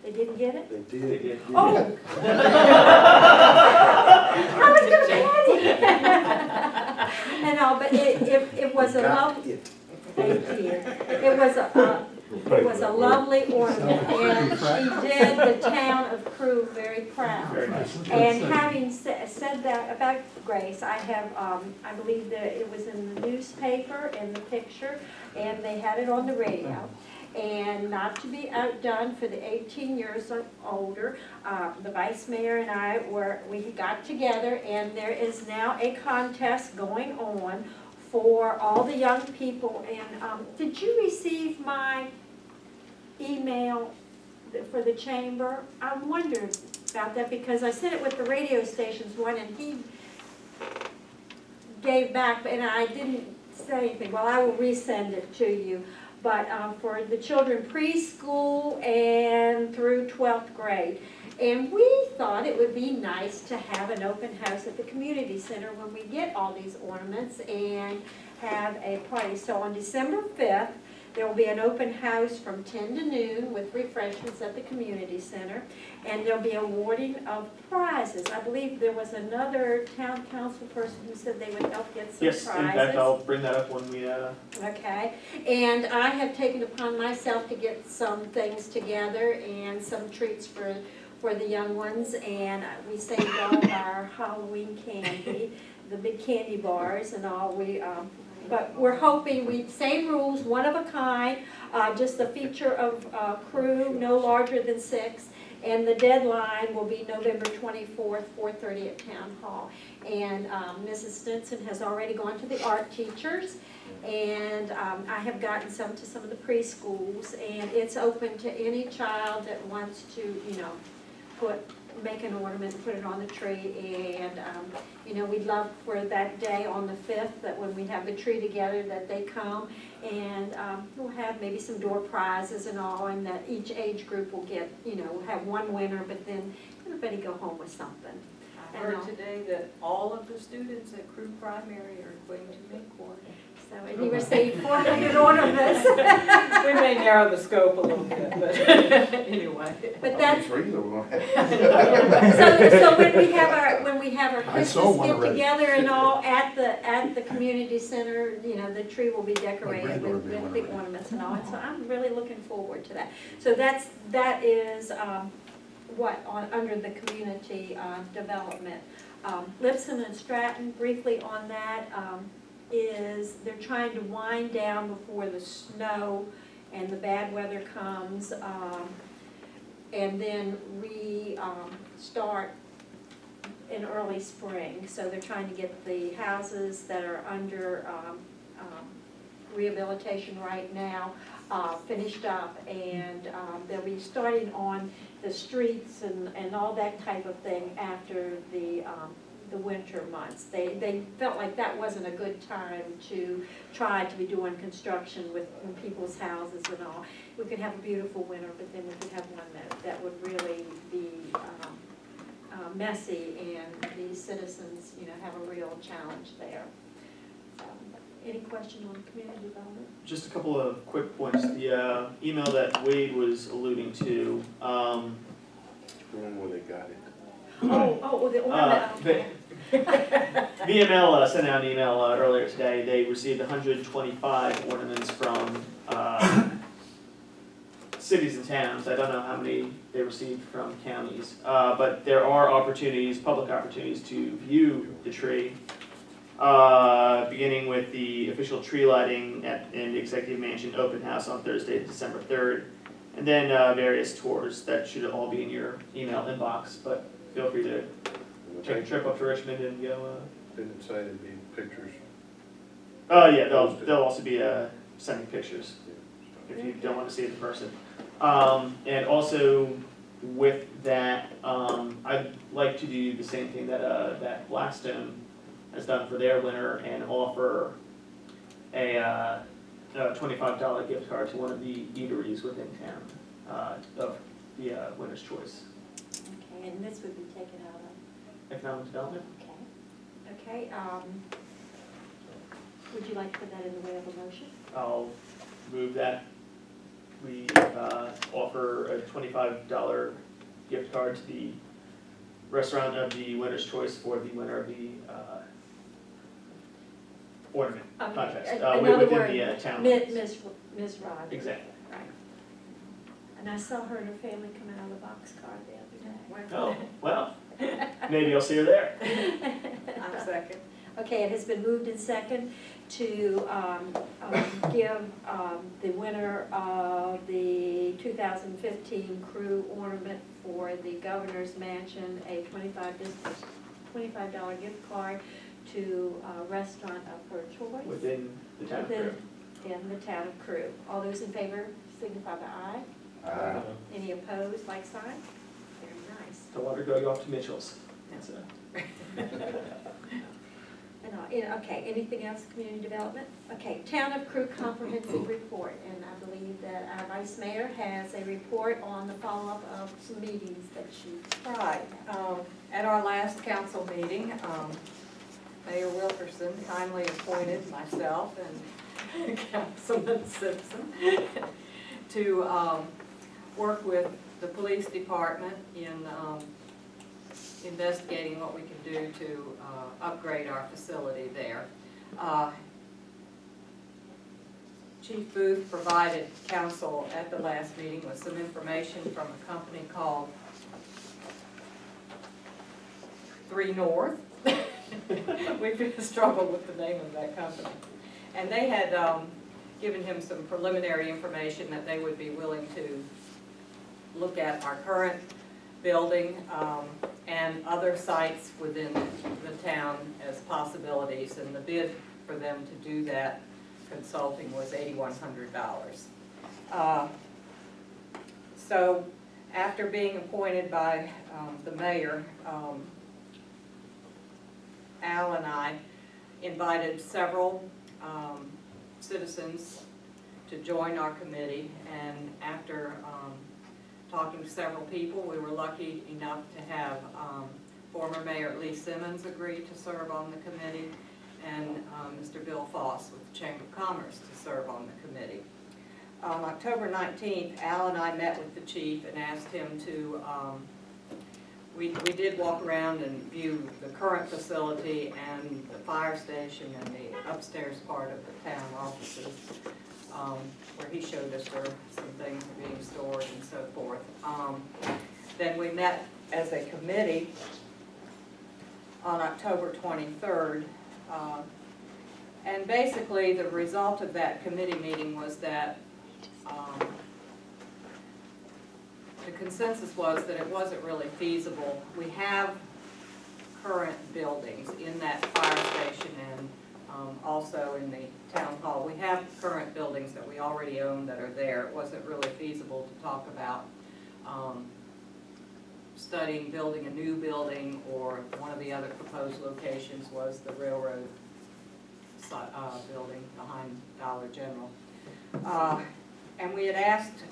They didn't get it? They did. They did. Oh! I was gonna pass it. And all, but it was a lovely, thank you. It was a lovely ornament, and she did the town of Crewe very proud. Very nice. And having said that about Grace, I have, I believe that it was in the newspaper, in the picture, and they had it on the radio. And not to be outdone, for the 18 years or older, the vice mayor and I we got together, and there is now a contest going on for all the young people. And did you receive my email for the chamber? I wondered about that, because I sent it with the radio stations one, and he gave back, and I didn't say anything. Well, I will resend it to you. But for the children preschool and through 12th grade. And we thought it would be nice to have an open house at the community center when we get all these ornaments and have a party. So on December 5th, there will be an open house from 10 to noon with refreshments at the community center. And there'll be awarding of prizes. I believe there was another town council person who said they would help get some Yes, prizes. in fact, I'll bring that up when we, Okay, and I have taken upon myself to get some things together and some treats for the young ones, and we saved all of our Halloween candy, the big candy bars and all. But we're hoping same rules, one of a kind, just a feature of Crewe, no larger than 6. And the deadline will be November 24th, 4:30 at Town Hall. And Mrs. Stinson has already gone to the art teachers, and I have gotten some to some of the preschools, and it's open to any child that wants to, you know, make an ornament and put it on the tree. And you know, we'd love for that day on the 5th, that when we have the tree together, that they come, and we'll have maybe some door prizes and all, and that each age group will get, you know, we'll have one winner, but then everybody go home with something. I heard today that all of the students at Crewe Primary are going to make one. So, and he received 400 ornaments. We may narrow the scope a little bit, but anyway. But that's, Trees are going to so when we have our I saw Christmas one get already. together and all at the community center, you know, the tree will be decorated with the ornaments and all. And so I'm really looking forward to that. So that is under the community development. Lipson and Stratton, briefly on that, is they're trying to wind down before the snow and the bad weather comes, and then start in early spring. So they're trying to get the houses that are under rehabilitation right now finished up, and they'll be starting on the streets and all that type of thing after the winter months. They felt like that wasn't a good time to try to be doing construction in people's houses and all. We could have a beautiful winter, but then we could have one that would really be messy, and these citizens, you know, have a real challenge there. Any question on community development? just a couple of quick points. The email that Wade was alluding to, When they got it. The ornament. VML sent out an email earlier today. They received 125 ornaments from cities and towns. I don't know how many they received from counties. But there are opportunities, public opportunities to view the tree. Beginning with the official tree lighting in the Executive Mansion open house on Thursday, December 3rd. And then various tours that should all be in your email inbox, but feel free to take a trip up to Richmond and go. Didn't say it'd be pictures. Oh yeah, they'll also be sending pictures if you don't want to see it in person. And also with that, I'd like to do the same thing that Blackstone has done for their winter and offer a $25 gift card to one of the eateries within town of the Winner's Choice. Okay, and this would be taken out of, Economic Development? okay, would you like to put that in the way of a motion? I'll move that. We offer a $25 gift card to the restaurant of the Winner's Choice for the winner of the ornament contest. Another Within word, the town. Ms. Rod. Exactly. Right. And I saw her and her family come out of the boxcar the other day. Oh, well, maybe I'll see her there. I'm second. Okay, it has been moved in second to give the winner of the 2015 Crew Ornament for the Governor's Mansion a $25 gift card to a restaurant of her choice. Within the town of Crew. In the town of Crew. All those in favor signify by aye. Aye. Any opposed, like sign? Very nice. Don't want her to go off to Mitchell's. That's Okay, anything else, community development? Okay, Town of Crew Comprehensive Report, and I believe that our Vice Mayor has a report on the follow-up of some meetings that she. Right, at our last council meeting, Mayor Wilkerson kindly appointed myself and Councilman Simpson to work with the police department in investigating what we can do to upgrade our facility there. Chief Booth provided council at the last meeting with some information from a company called 3 North. We've struggled with the name of that company. And they had given him some preliminary information that they would be willing to look at our current building and other sites within the town as possibilities. And the bid for them to do that consulting was $8,100. So after being appointed by the mayor, Al and I invited several citizens to join our committee, and after talking to several people, we were lucky enough to have former Mayor Lee Simmons agree to serve on the committee, and Mr. Bill Foss with the Chamber of Commerce to serve on the committee. On October 19th, Al and I met with the chief and asked him to, we did walk around and view the current facility and the fire station and the upstairs part of the town offices, where he showed us where some things were being stored and so forth. Then we met as a committee on October 23rd. And basically the result of that committee meeting was that the consensus was that it wasn't really feasible. We have current buildings in that fire station and also in the town hall. We have current buildings that we already own that are there. It wasn't really feasible to talk about studying building a new building, or one of the other proposed locations was the railroad building behind Dollar General. And we had asked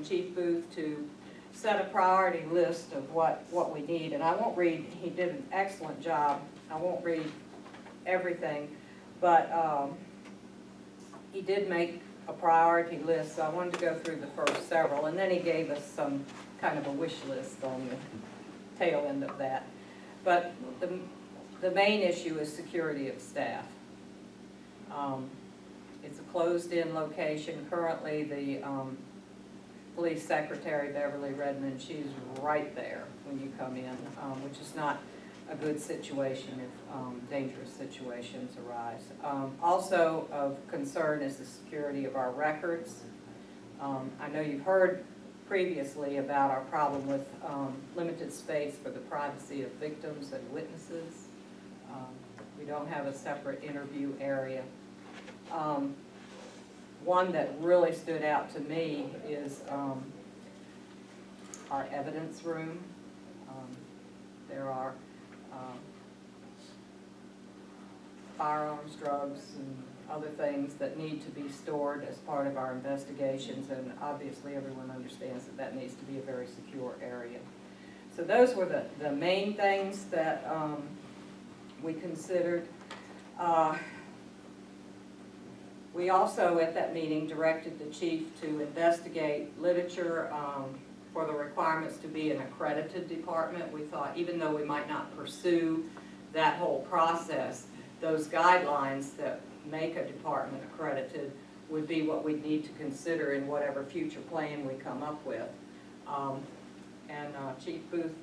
Chief Booth to set a priority list of what we need, and I won't read, he did an excellent job, I won't read everything, but he did make a priority list, so I wanted to go through the first several, and then he gave us some kind of a wish list on the tail end of that. But the main issue is security of staff. It's a closed-in location. Currently, the Police Secretary Beverly Redmond. She's right there when you come in, which is not a good situation if dangerous situations arise. Also of concern is the security of our records. I know you've heard previously about our problem with limited space for the privacy of victims and witnesses. We don't have a separate interview area. One that really stood out to me is our evidence room. There are firearms, drugs, and other things that need to be stored as part of our investigations, and obviously everyone understands that that needs to be a very secure area. So those were the main things that we considered. We also, at that meeting, directed the chief to investigate literature for the requirements to be an accredited department. We thought, even though we might not pursue that whole process, those guidelines that make a department accredited would be what we'd need to consider in whatever future plan we come up with. Chief Booth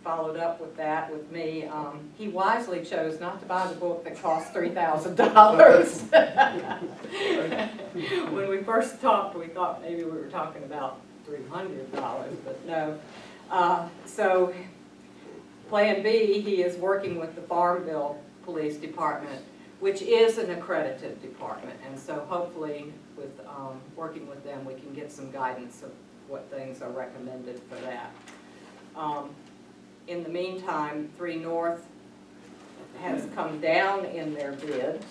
followed up with that with me. He wisely chose not to buy the book that cost $3,000. When we first talked, we thought maybe we were talking about $300, but no. So Plan B, he is working with the Farmville Police Department, which is an accredited department, and so hopefully with working with them, we can get some guidance of what things are recommended for that. In the meantime, 3 North has come down in their bid.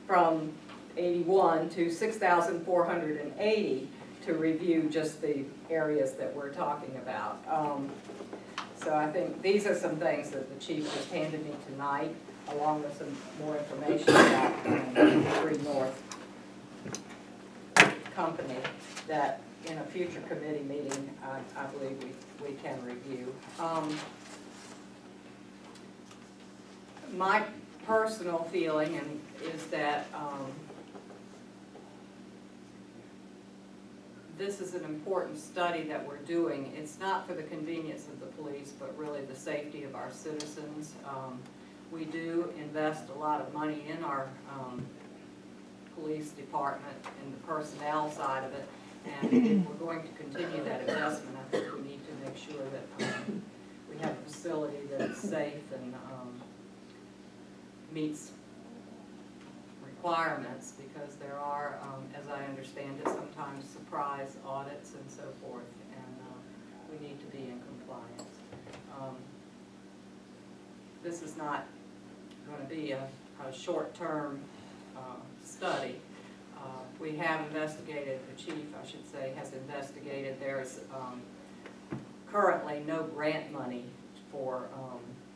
From 81 to 6,480 to review just the areas that we're talking about. So I think these are some things that the chief just handed me tonight, along with some more information about 3 North Company that in a future committee meeting, I believe we can review. My personal feeling is that this is an important study that we're doing. It's not for the convenience of the police, but really the safety of our citizens. We do invest a lot of money in our police department and the personnel side of it. And if we're going to continue that investment, I think we need to make sure that we have a facility that's safe and meets requirements, because there are, as I understand it, sometimes surprise audits and so forth, and we need to be in compliance. This is not going to be a short-term study. We have investigated, the chief, I should say, has investigated. There's currently no grant money for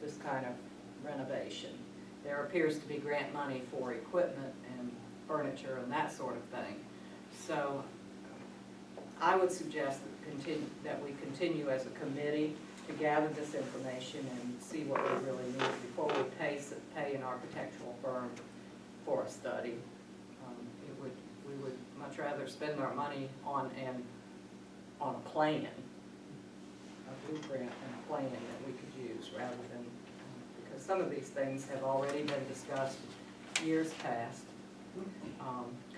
this kind of renovation. There appears to be grant money for equipment and furniture and that sort of thing. So I would suggest that we continue as a committee to gather this information and see what we really need before we pay an architectural firm for a study. We would much rather spend our money on a plan, a blueprint and a plan that we could use, rather than, because some of these things have already been discussed years past.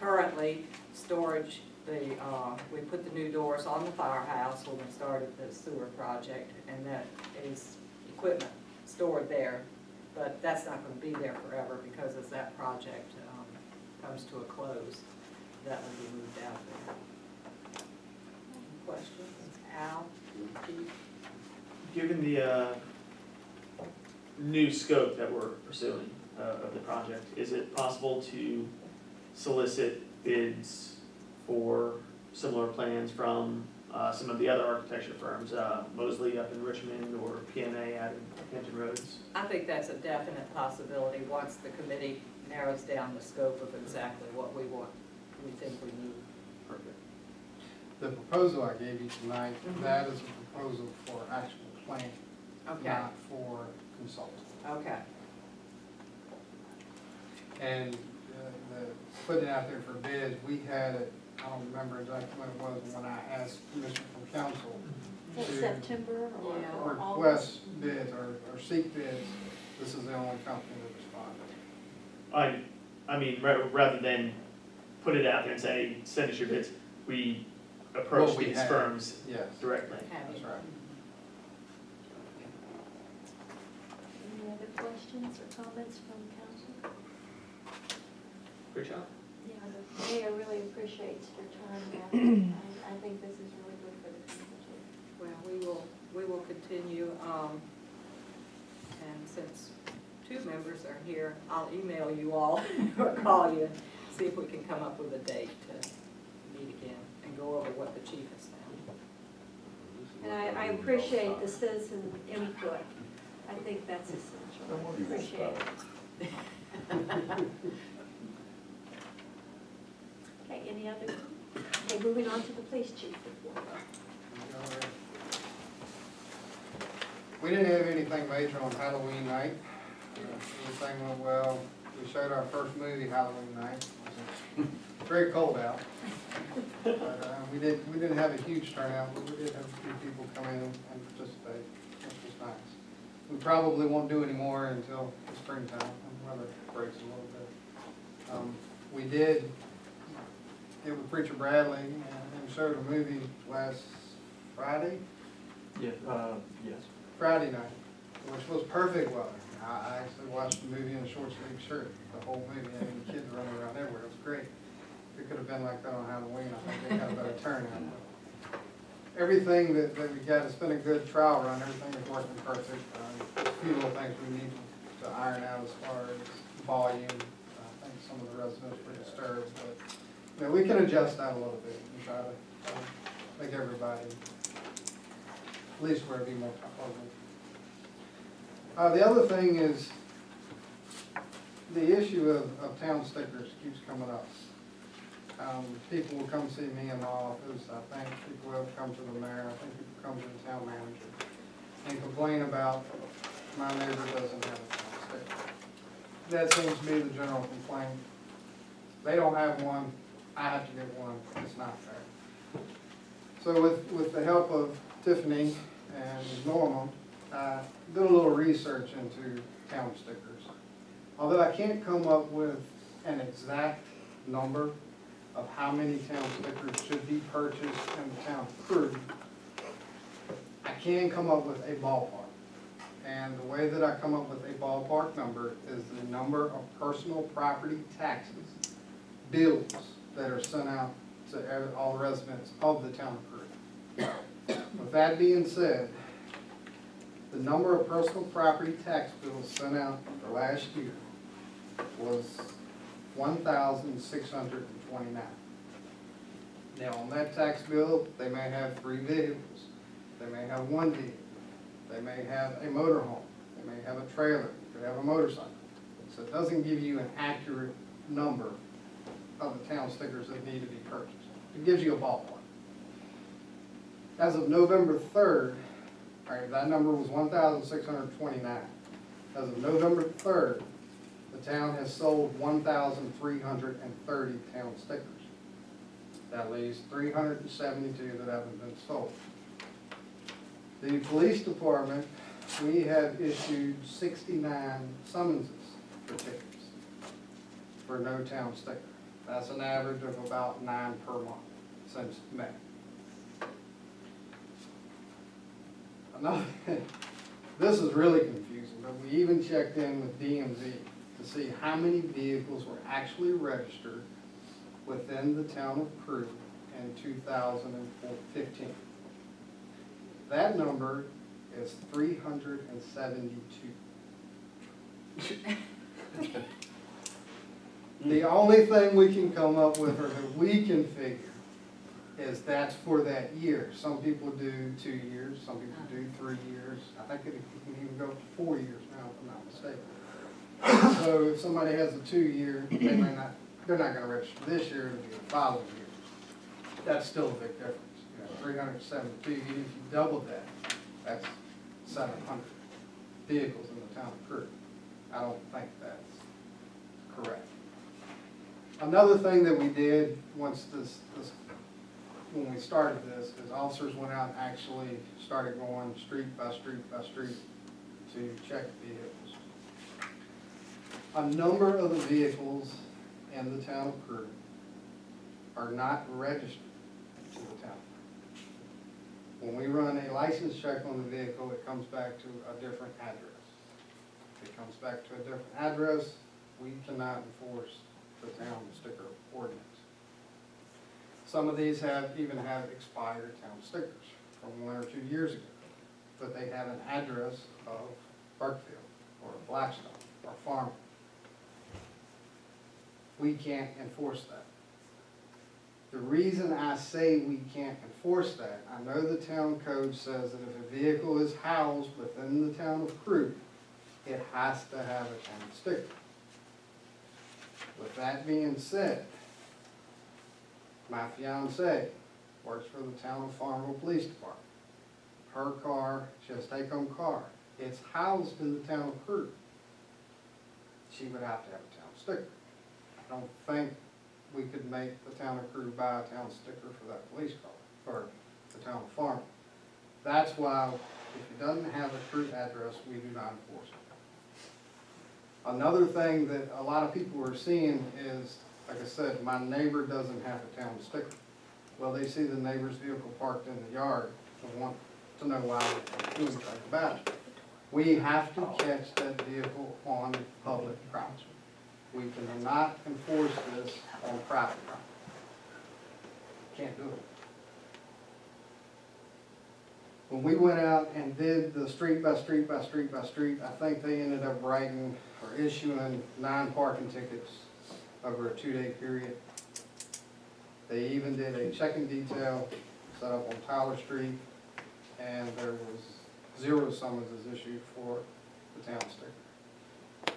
Currently, storage, we put the new doors on the firehouse when we started the sewer project, and that is equipment stored there, but that's not going to be there forever, because as that project comes to a close, that will be moved out there. Any questions? Al? Chief? Given the new scope that we're pursuing of the project, is it possible to solicit bids for similar plans from some of the other architecture firms, Mosley up in Richmond or PMA out in Hampton Roads? I think that's a definite possibility once the committee narrows down the scope of exactly what we think we need. Perfect. The proposal I gave you tonight, that is a proposal for actual planning, Okay. not for consulting. Okay. And putting it out there for bids, we had it, I don't remember exactly when it was, when I asked permission from council Is that to September Yeah. or August? request bids or seek bids. This is the only company that responded. I mean, rather than put it out there and say, send us your bids, we approach What we these have. firms Yes, directly. that's right. Any other questions or comments from council? Great job. Yeah, the mayor really appreciates your time now. I think this is really good for the community. Well, we will continue, and since two members are here, I'll email you all or call you, see if we can come up with a date to meet again and go over what the chief has found. And I appreciate the citizen input. I think that's essential. I appreciate it. Okay, any other? Okay, moving on to the police chief report. We didn't have anything major on Halloween night. Everything went well. We showed our first movie Halloween night. It was very cold out. But we didn't have a huge turnout, but we did have a few people come in and participate, which was nice. We probably won't do any more until the springtime, when the weather breaks a little bit. We did get with Preacher Bradley and showed a movie last Friday. Yes, yes. Friday night, which was perfect weather. I actually watched the movie in a short sleeve shirt, the whole movie, and the kids running around everywhere. It was great. If it could have been like that on Halloween, I think they had a better turnout. Everything that we got, it's been a good trial run. Everything is working perfect. A few little things we need to iron out as far as volume. I think some of the residents were disturbed, but you know, we can adjust that a little bit and try to make everybody at least where it'd be more comfortable. The other thing is the issue of town stickers keeps coming up. People will come see me in my office, I think people will come to the mayor, I think people come to the town manager and complain about my neighbor doesn't have a town sticker. That seems to be the general complaint. They don't have one, I have to get one, it's not fair. So with the help of Tiffany and Norma, I did a little research into town stickers. Although I can't come up with an exact number of how many town stickers should be purchased in the town of Crew, I can come up with a ballpark. And the way that I come up with a ballpark number is the number of personal property taxes, bills that are sent out to all residents of the town of Crew. With that being said, the number of personal property tax bills sent out for last year was 1,629. Now, on that tax bill, they may have 3 vehicles, they may have 1 vehicle, they may have a motorhome, they may have a trailer, they could have a motorcycle. So it doesn't give you an accurate number of the town stickers that need to be purchased. It gives you a ballpark. As of November 3rd, all right, that number was 1,629. As of November 3rd, the town has sold 1,330 town stickers. That leaves 372 that haven't been sold. The police department, we have issued 69 summonses for tickets for no town sticker. That's an average of about 9 per month since May. Another thing, this is really confusing, but we even checked in with DMV to see how many vehicles were actually registered within the town of Crew in 2015. That number is 372. The only thing we can come up with, or that we can figure, is that's for that year. Some people do 2 years, some people do 3 years. I think it can even go up to 4 years now, if I'm not mistaken. So if somebody has a 2-year, they're not gonna register this year, it'll be the following year. That's still a big difference. You know, 372, even if you double that, that's 700 vehicles in the town of Crew. I don't think that's correct. Another thing that we did once when we started this, is officers went out and actually started going street by street by street to check vehicles. A number of the vehicles in the town of Crew are not registered to the town. When we run a license check on the vehicle, it comes back to a different address. If it comes back to a different address, we cannot enforce the town sticker ordinance. Some of these even have expired town stickers from 1 or 2 years ago, but they have an address of Burkeville or Blackstone or Farmer. We can't enforce that. The reason I say we can't enforce that, I know the town code says that if a vehicle is housed within the town of Crew, it has to have a town sticker. With that being said, my fiance works for the town of Farmville Police Department. Her car, she has a take-home car. It's housed in the town of Crew. She would have to have a town sticker. I don't think we could make the town of Crew buy a town sticker for that police car, or the town of Farmville. That's why, if it doesn't have a Crew address, we do not enforce it. Another thing that a lot of people are seeing is, like I said, my neighbor doesn't have a town sticker. Well, they see the neighbor's vehicle parked in the yard and want to know why we're doing anything about it. We have to catch that vehicle on public property. We cannot enforce this on private property. Can't do it. When we went out and did the street by street by street by street, I think they ended up writing or issuing 9 parking tickets over a 2-day period. They even did a checking detail set up on Tyler Street, and there was 0 summonses issued for the town sticker.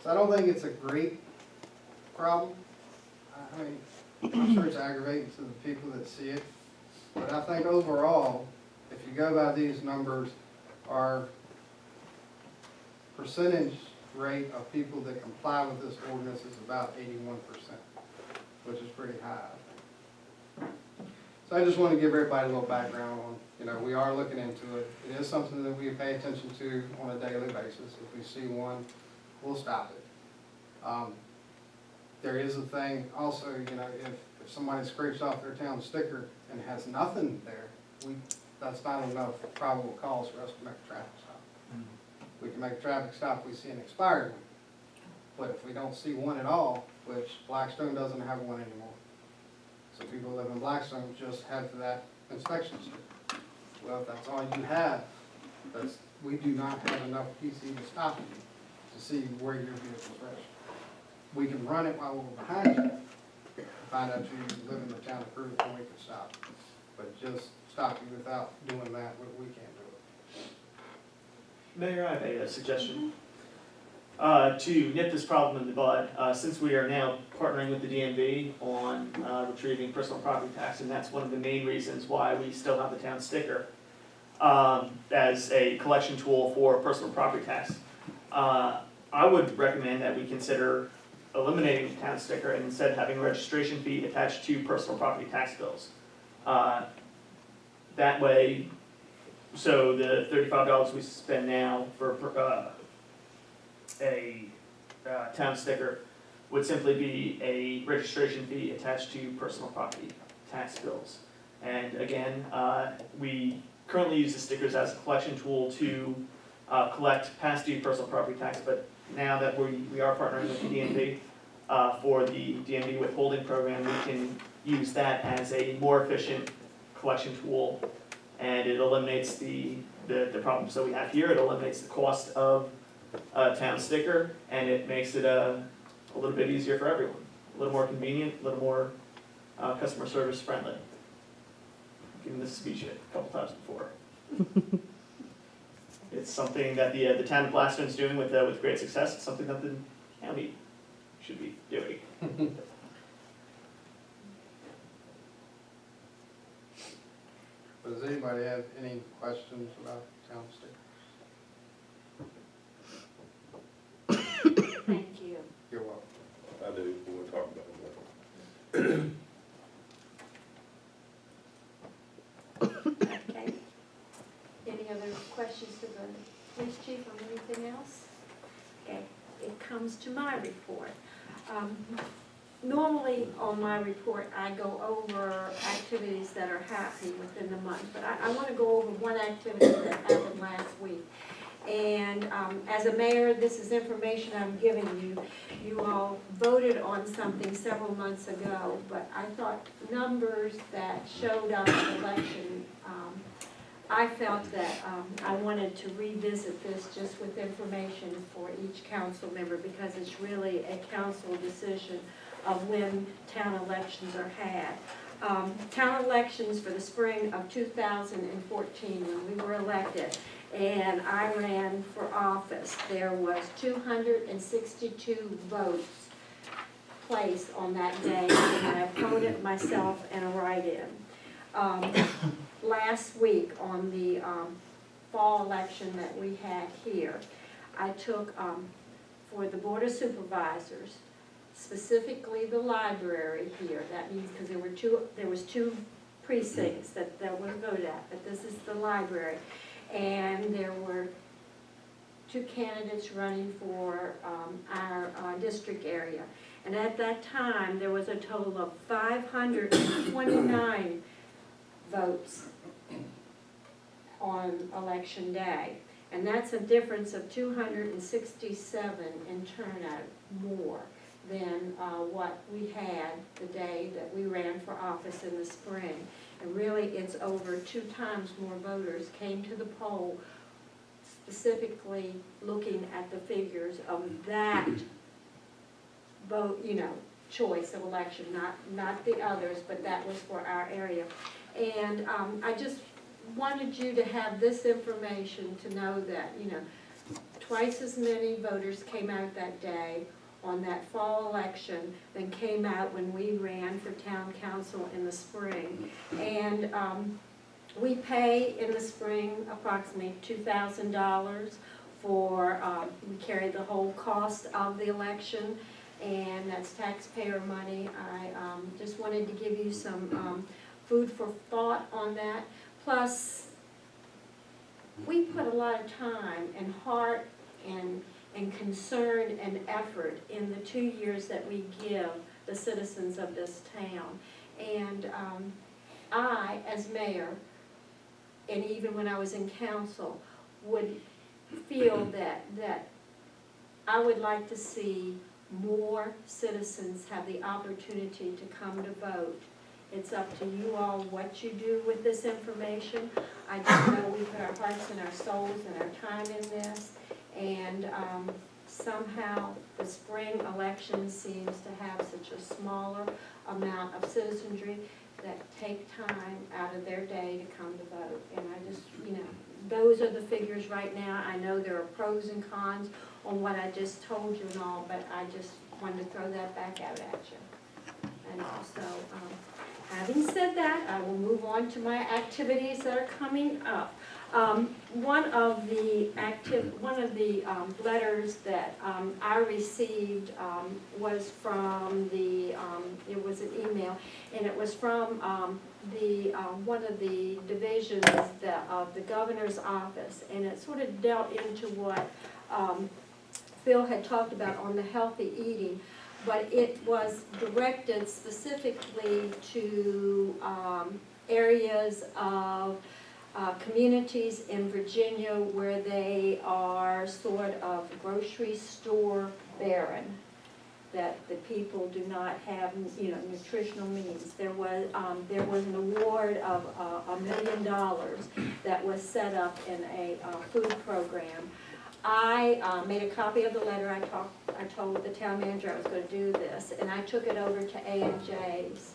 So I don't think it's a great problem. I mean, I'm sure it's aggravating to the people that see it, but I think overall, if you go by these numbers, our percentage rate of people that comply with this ordinance is about 81%, which is pretty high, I think. So I just want to give everybody a little background on, we are looking into it. It is something that we pay attention to on a daily basis. If we see one, we'll stop it. There is a thing also, if somebody scrapes off their town sticker and has nothing there, that's not enough probable cause for us to make a traffic stop. We can make a traffic stop if we see an expired one. But if we don't see one at all, which Blackstone doesn't have one anymore. So people who live in Blackstone just have that inspection sticker. Well, if that's all you have, we do not have enough PC to stop you to see where your vehicle's registered. We can run it while we're behind you, find out you live in the town of Crew, and we can stop. But just stop you without doing that, we can't do it. Mayor, I have a suggestion. To nip this problem in the bud, since we are now partnering with the DMV on retrieving personal property tax, and that's one of the main reasons why we still have the town sticker as a collection tool for personal property tax, I would recommend that we consider eliminating the town sticker and instead having a registration fee attached to personal property tax bills. That way, so the $35 we spend now for a town sticker would simply be a registration fee attached to personal property tax bills. And again, we currently use the stickers as a collection tool to collect past due personal property tax, but now that we are partnering with the DMV for the DMV withholding program, we can use that as a more efficient collection tool, and it eliminates the problems that we have here. It eliminates the cost of a town sticker, and it makes it a little bit easier for everyone, a little more convenient, a little more customer service friendly. I've given this speech a couple times before. It's something that the town of Blackstone is doing with great success. It's something that the county should be doing. Does anybody have any questions about town stickers? Thank you. You're welcome. I do, when we talk about it. questions to the police chief on anything else? Okay, it comes to my report. Normally on my report, I go over activities that are happening within the month, but I want to go over one activity that happened last week. And as a mayor, this is information I'm giving you. You all voted on something several months ago, but I thought numbers that showed up in the election, I felt that I wanted to revisit this just with information for each council member, because it's really a council decision of when town elections are had. Town elections for the spring of 2014, when we were elected, and I ran for office, there was 262 votes placed on that day, and my opponent, myself, and a write-in. Last week, on the fall election that we had here, I took, for the Board of Supervisors, specifically the library here, that means, because there was two precincts that were voted at, but this is the library. And there were two candidates running for our district area. And at that time, there was a total of 529 votes on election day. And that's a difference of 267 in turnout more than what we had the day that we ran for office in the spring. And really, it's over 2 times more voters came to the poll, specifically looking at the figures of that vote, choice of election, not the others, but that was for our area. And I just wanted you to have this information to know that, twice as many voters came out that day on that fall election than came out when we ran for town council in the spring. And we pay in the spring approximately $2,000 for, we carry the whole cost of the election, and that's taxpayer money. I just wanted to give you some food for thought on that. Plus, we put a lot of time and heart and concern and effort in the 2 years that we give the citizens of this town. And I, as mayor, and even when I was in council, would feel that I would like to see more citizens have the opportunity to come to vote. It's up to you all what you do with this information. I just know we put our hearts and our souls and our time in this. And somehow the spring election seems to have such a smaller amount of citizenry that take time out of their day to come to vote. And I just, those are the figures right now. I know there are pros and cons on what I just told you and all, but I just wanted to throw that back out at you. And also, having said that, I will move on to my activities that are coming up. One of the letters that I received was from it was an email, and it was from one of the divisions of the governor's office, and it sort of dealt into what Phil had talked about on the healthy eating. But it was directed specifically to areas of communities in Virginia where they are sort of grocery store barren, that the people do not have, nutritional needs. There was an award of $1 million that was set up in a food program. I made a copy of the letter. I told the town manager I was going to do this, and I took it over to A&J's.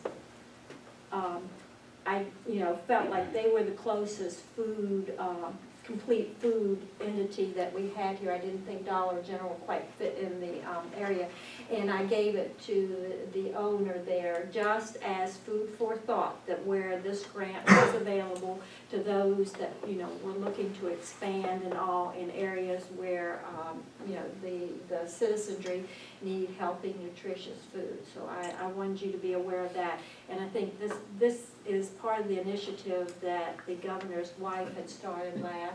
I felt like they were the closest food, complete food entity that we had here. I didn't think Dollar General quite fit in the area, and I gave it to the owner there just as food for thought, that where this grant was available to those that were looking to expand and all in areas where the citizenry need healthy, nutritious food. So I wanted you to be aware of that, and I think this is part of the initiative that the governor's wife had started last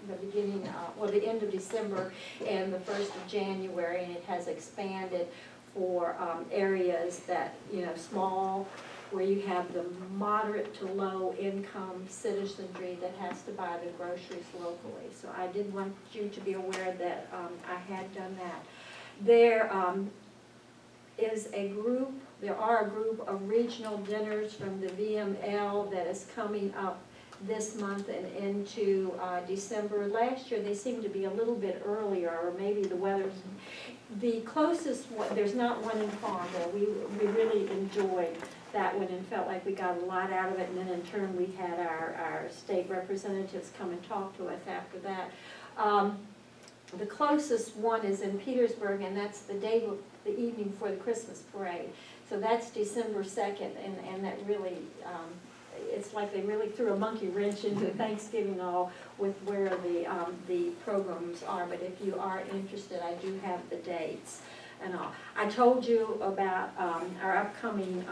the beginning, the end of December and the 1st of January, and it has expanded for areas that, small, where you have the moderate to low income citizenry that has to buy the groceries locally. So I did want you to be aware that I had done that. There are a group of regional dinners from the VML that is coming up this month and into December. Last year, they seemed to be a little bit earlier, or maybe the weather's, the closest one, there's not one in Farmville. We really enjoyed that one and felt like we got a lot out of it, and then in turn we had our state representatives come and talk to us after that. The closest one is in Petersburg, and that's the evening before the Christmas parade. So that's December 2nd, and that really, it's like they really threw a monkey wrench into Thanksgiving all with where the programs are. But if you are interested, I do have the dates and all. I told you about our upcoming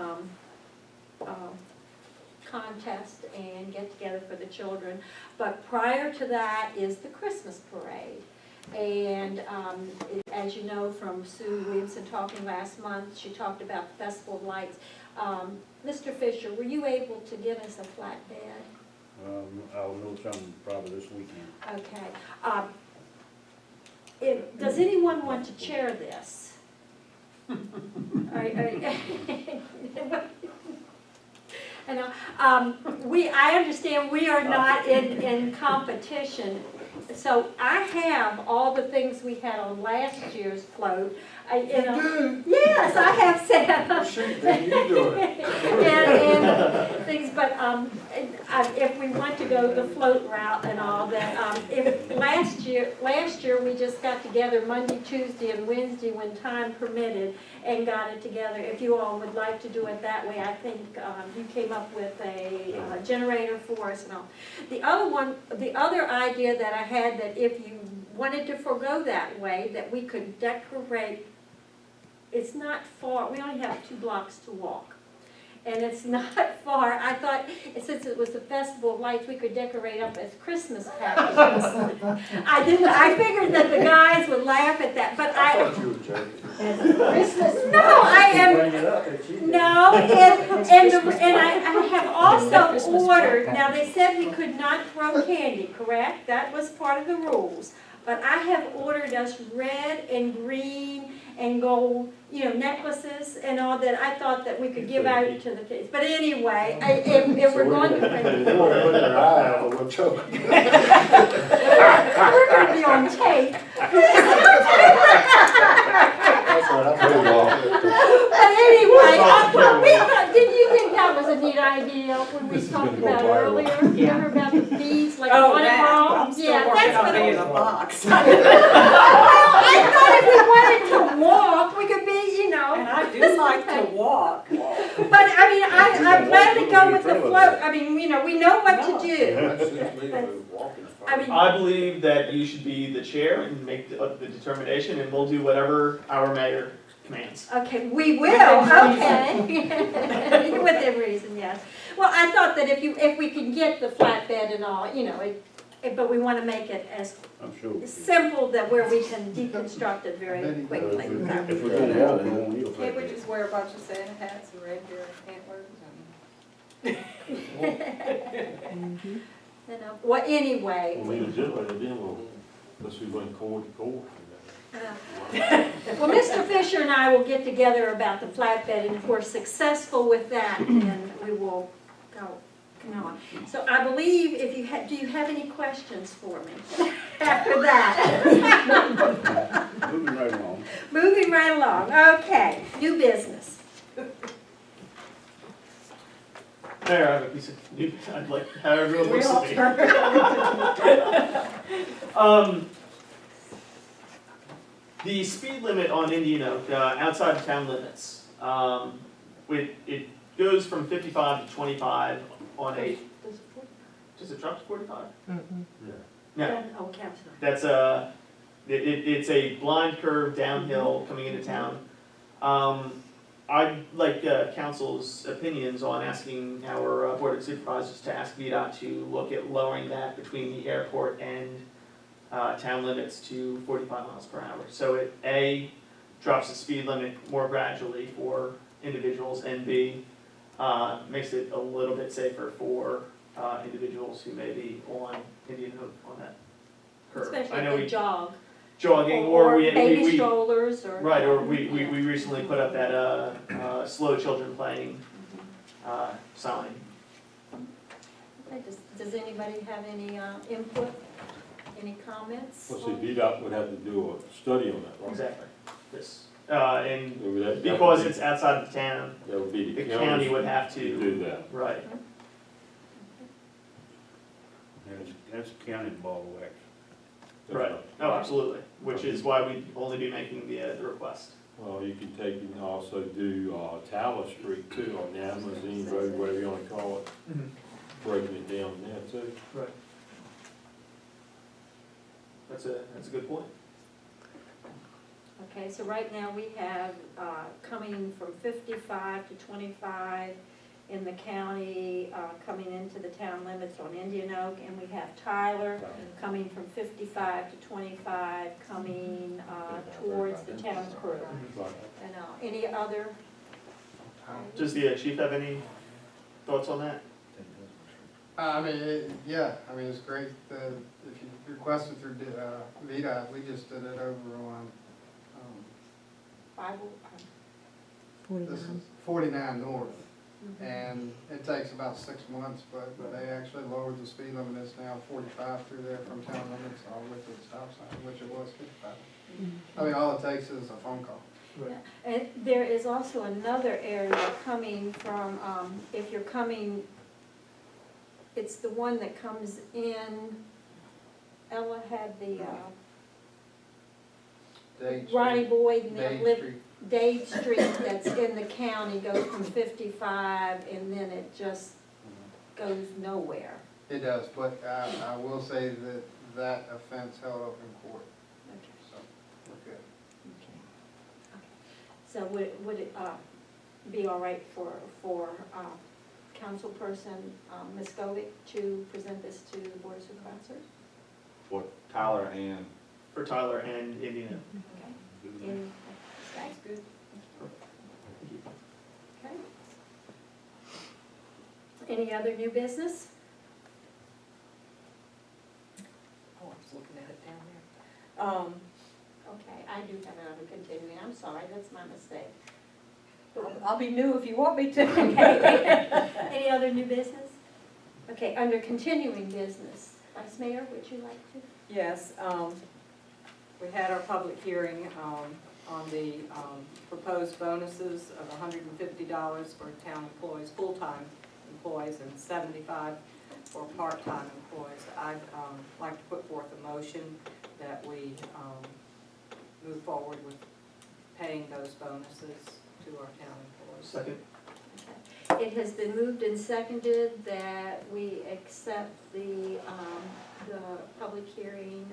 contest and get together for the children. But prior to that is the Christmas parade. And as you know from Sue Williamson talking last month, she talked about the Festival of Lights. Mr. Fisher, were you able to give us a flatbed? I'll know something probably this weekend. Okay. Does anyone want to chair this? I understand we are not in competition. So I have all the things we had on last year's float. Yes, I have Santa. Shoot, then you do it. and things, but if we want to go the float route and all that, if last year we just got together Monday, Tuesday, and Wednesday when time permitted and got it together. If you all would like to do it that way, I think you came up with a generator for us and all. The other idea that I had, that if you wanted to forego that way, that we could decorate. It's not far, we only have 2 blocks to walk. And it's not far. I thought, since it was the Festival of Lights, we could decorate up as Christmas packages. I figured that the guys would laugh at that, but I thought you were joking. Christmas. No, I am. No, and I have also ordered, now they said we could not throw candy, correct? That was part of the rules. But I have ordered us red and green and gold, necklaces and all that. I thought that we could give out to the kids. But anyway, if we're going to print, They won't put their eye out, we'll choke. we're going to be on tape. That's right, I'm pretty well. But anyway, didn't you think that was a neat idea when we talked about it earlier? Remember about the beads, like Oh, one that, ball? I'm still Yeah, working that's on what being I in a box. Well, I thought if we wanted to walk, we could be, And I do like to walk. But I mean, I'm glad to go with the float. I mean, we know what to do. I believe that you should be the chair and make the determination, and we'll do whatever our mayor commands. Okay, we will, okay. Within reason, yes. Well, I thought that if we can get the flatbed and all, but we want to make it as simple that where we can deconstruct it very quickly. If we don't walk, we won't need a Can't we flatbed. just wear a bunch of Santa hats and reindeer antlers Well, anyway. We'll need a generator then, unless we run cord to cord. Well, Mr. Fisher and I will get together about the flatbed, and if we're successful with that, then we will go. Come on. So I believe if you do you have any questions for me after that? Moving right along. Moving right along. Okay, new business. Mayor, I have a piece of news I'd like to have everyone listen to. The speed limit on Indian Oak, outside of town limits, it goes from 55 to 25 on a. Does it drop to 45? Mm-hmm. No. Oh, Captain. That's it's a blind curve downhill coming into town. I'd like council's opinions on asking our board of supervisors to ask VDOT to look at lowering that between the airport and town limits to 45 miles per hour. So it, A, drops the speed limit more gradually for individuals, and B, makes it a little bit safer for individuals who may be on Indian Hook on that curve. I Especially know if we they jog. jogging, or we baby strollers, or. right, or we recently put up that slow children playing sign. Okay, does anybody have any input, any comments? Well, see, VDOT would have to do a study on that, right? Exactly, yes. And Maybe that because would be- it's outside of the town, That would be the county would have to, do that. right. That's county ball wax. That's Right, oh, absolutely, which is why we'd only be making the request. Well, you can take and also do Tyler Street too, on the Amazon Road, whatever you wanna call it, breaking it down there too. Right. That's a good point. Okay, so right now we have coming from 55 to 25 in the county, coming into the town limits on Indian Oak, and we have Tyler coming from 55 to 25, coming towards the town crew. And any other? Does the chief have any thoughts on that? I mean, yeah, I mean, it's great that if you requested through VDOT, we just did it over on, this is 49 North. And it takes about 6 months, but they actually lowered the speed limit. It's now 45 through there from town limits all the way to the stop sign, which it was 55. I mean, all it takes is a phone call. Yeah. And there is also another area coming from, if you're coming, it's the one that comes in, Ella had the, Dade Street. Ronnie Boyd and Dade them live, Street. Dade Street that's in the county goes from 55 and then it just goes nowhere. It does, but I will say that that offense held up in court, Okay. so we're good. So would it be all right for councilperson Ms. Govic to present this to the Board of Supervisors? For Tyler and. For Tyler and Indiana. Okay. That's good. Okay. Any other new business? Oh, I was looking at it down there. Okay, I do have it under continuing, I'm sorry, that's my mistake. I'll be new if you want me to. Okay. Any other new business? Okay, under continuing business, Vice Mayor, would you like to? Yes, we had our public hearing on the proposed bonuses of $150 for town employees, full-time employees, and $75 for part-time employees. I'd like to put forth a motion that we move forward with paying those bonuses to our town employees. Second. It has been moved and seconded that we accept the public hearing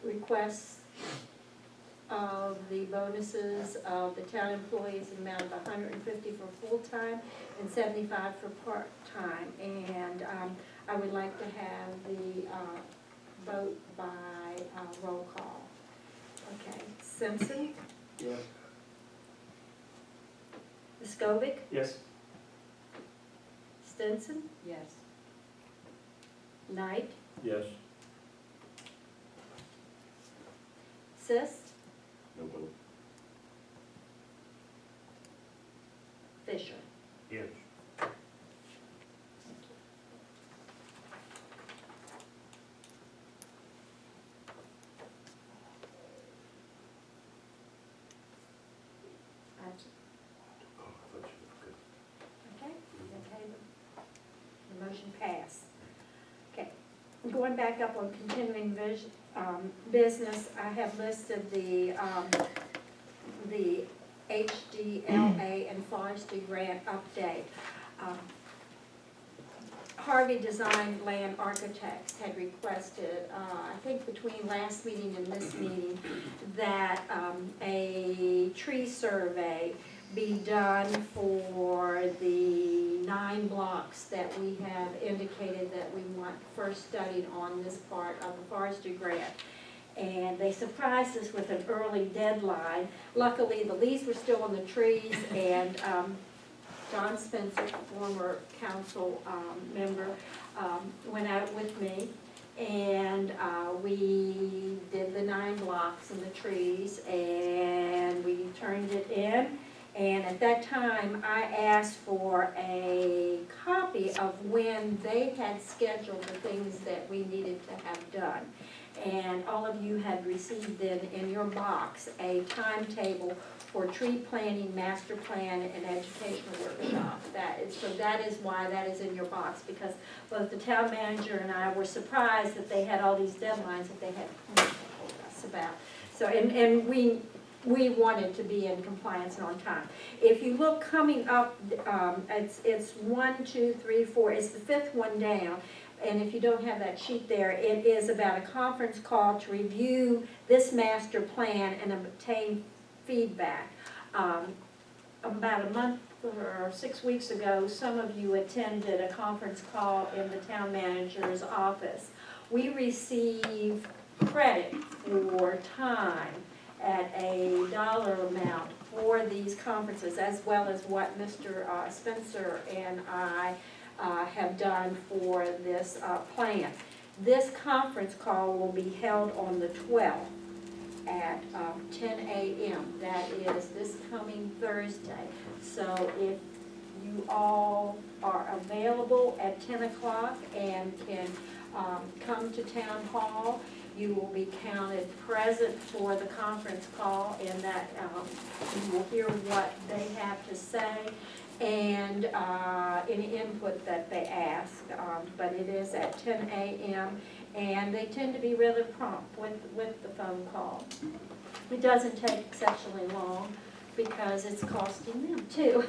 requests of the bonuses of the town employees in the amount of $150 for full-time and $75 for part-time. And I would like to have the vote by roll call. Okay, Simpson? Yes. Muskovic? Yes. Stinson? Yes. Knight? Yes. Sis? No vote. Fisher? Yes. Okay, okay, the motion passed. Okay, going back up on continuing business, I have listed the HDLA and forestry grant update. Harvey Design Land Architects had requested, I think between last meeting and this meeting, that a tree survey be done for the 9 blocks that we have indicated that we want first studied on this part of the forestry grant. And they surprised us with an early deadline. Luckily, the leaves were still on the trees, and John Spencer, former council member, went out with me, and we did the 9 blocks in the trees, and we turned it in. And at that time, I asked for a copy of when they had scheduled the things that we needed to have done. And all of you had received then in your box a timetable for tree planting, master plan, and educational workshop. So that is why that is in your box, because both the town manager and I were surprised that they had all these deadlines that they had told us about. So, and we wanted to be in compliance and on time. If you look coming up, it's 1, 2, 3, 4, it's the 5th one down. And if you don't have that sheet there, it is about a conference call to review this master plan and obtain feedback. About a month or 6 weeks ago, some of you attended a conference call in the town manager's office. We receive credit for time at a dollar amount for these conferences, as well as what Mr. Spencer and I have done for this plan. This conference call will be held on the 12th at 10 a.m. That is this coming Thursday. So if you all are available at 10 o'clock and can come to town hall, you will be counted present for the conference call, and that you will hear what they have to say and any input that they ask. But it is at 10 a.m. and they tend to be rather prompt with the phone call. It doesn't take exceptionally long because it's costing them too.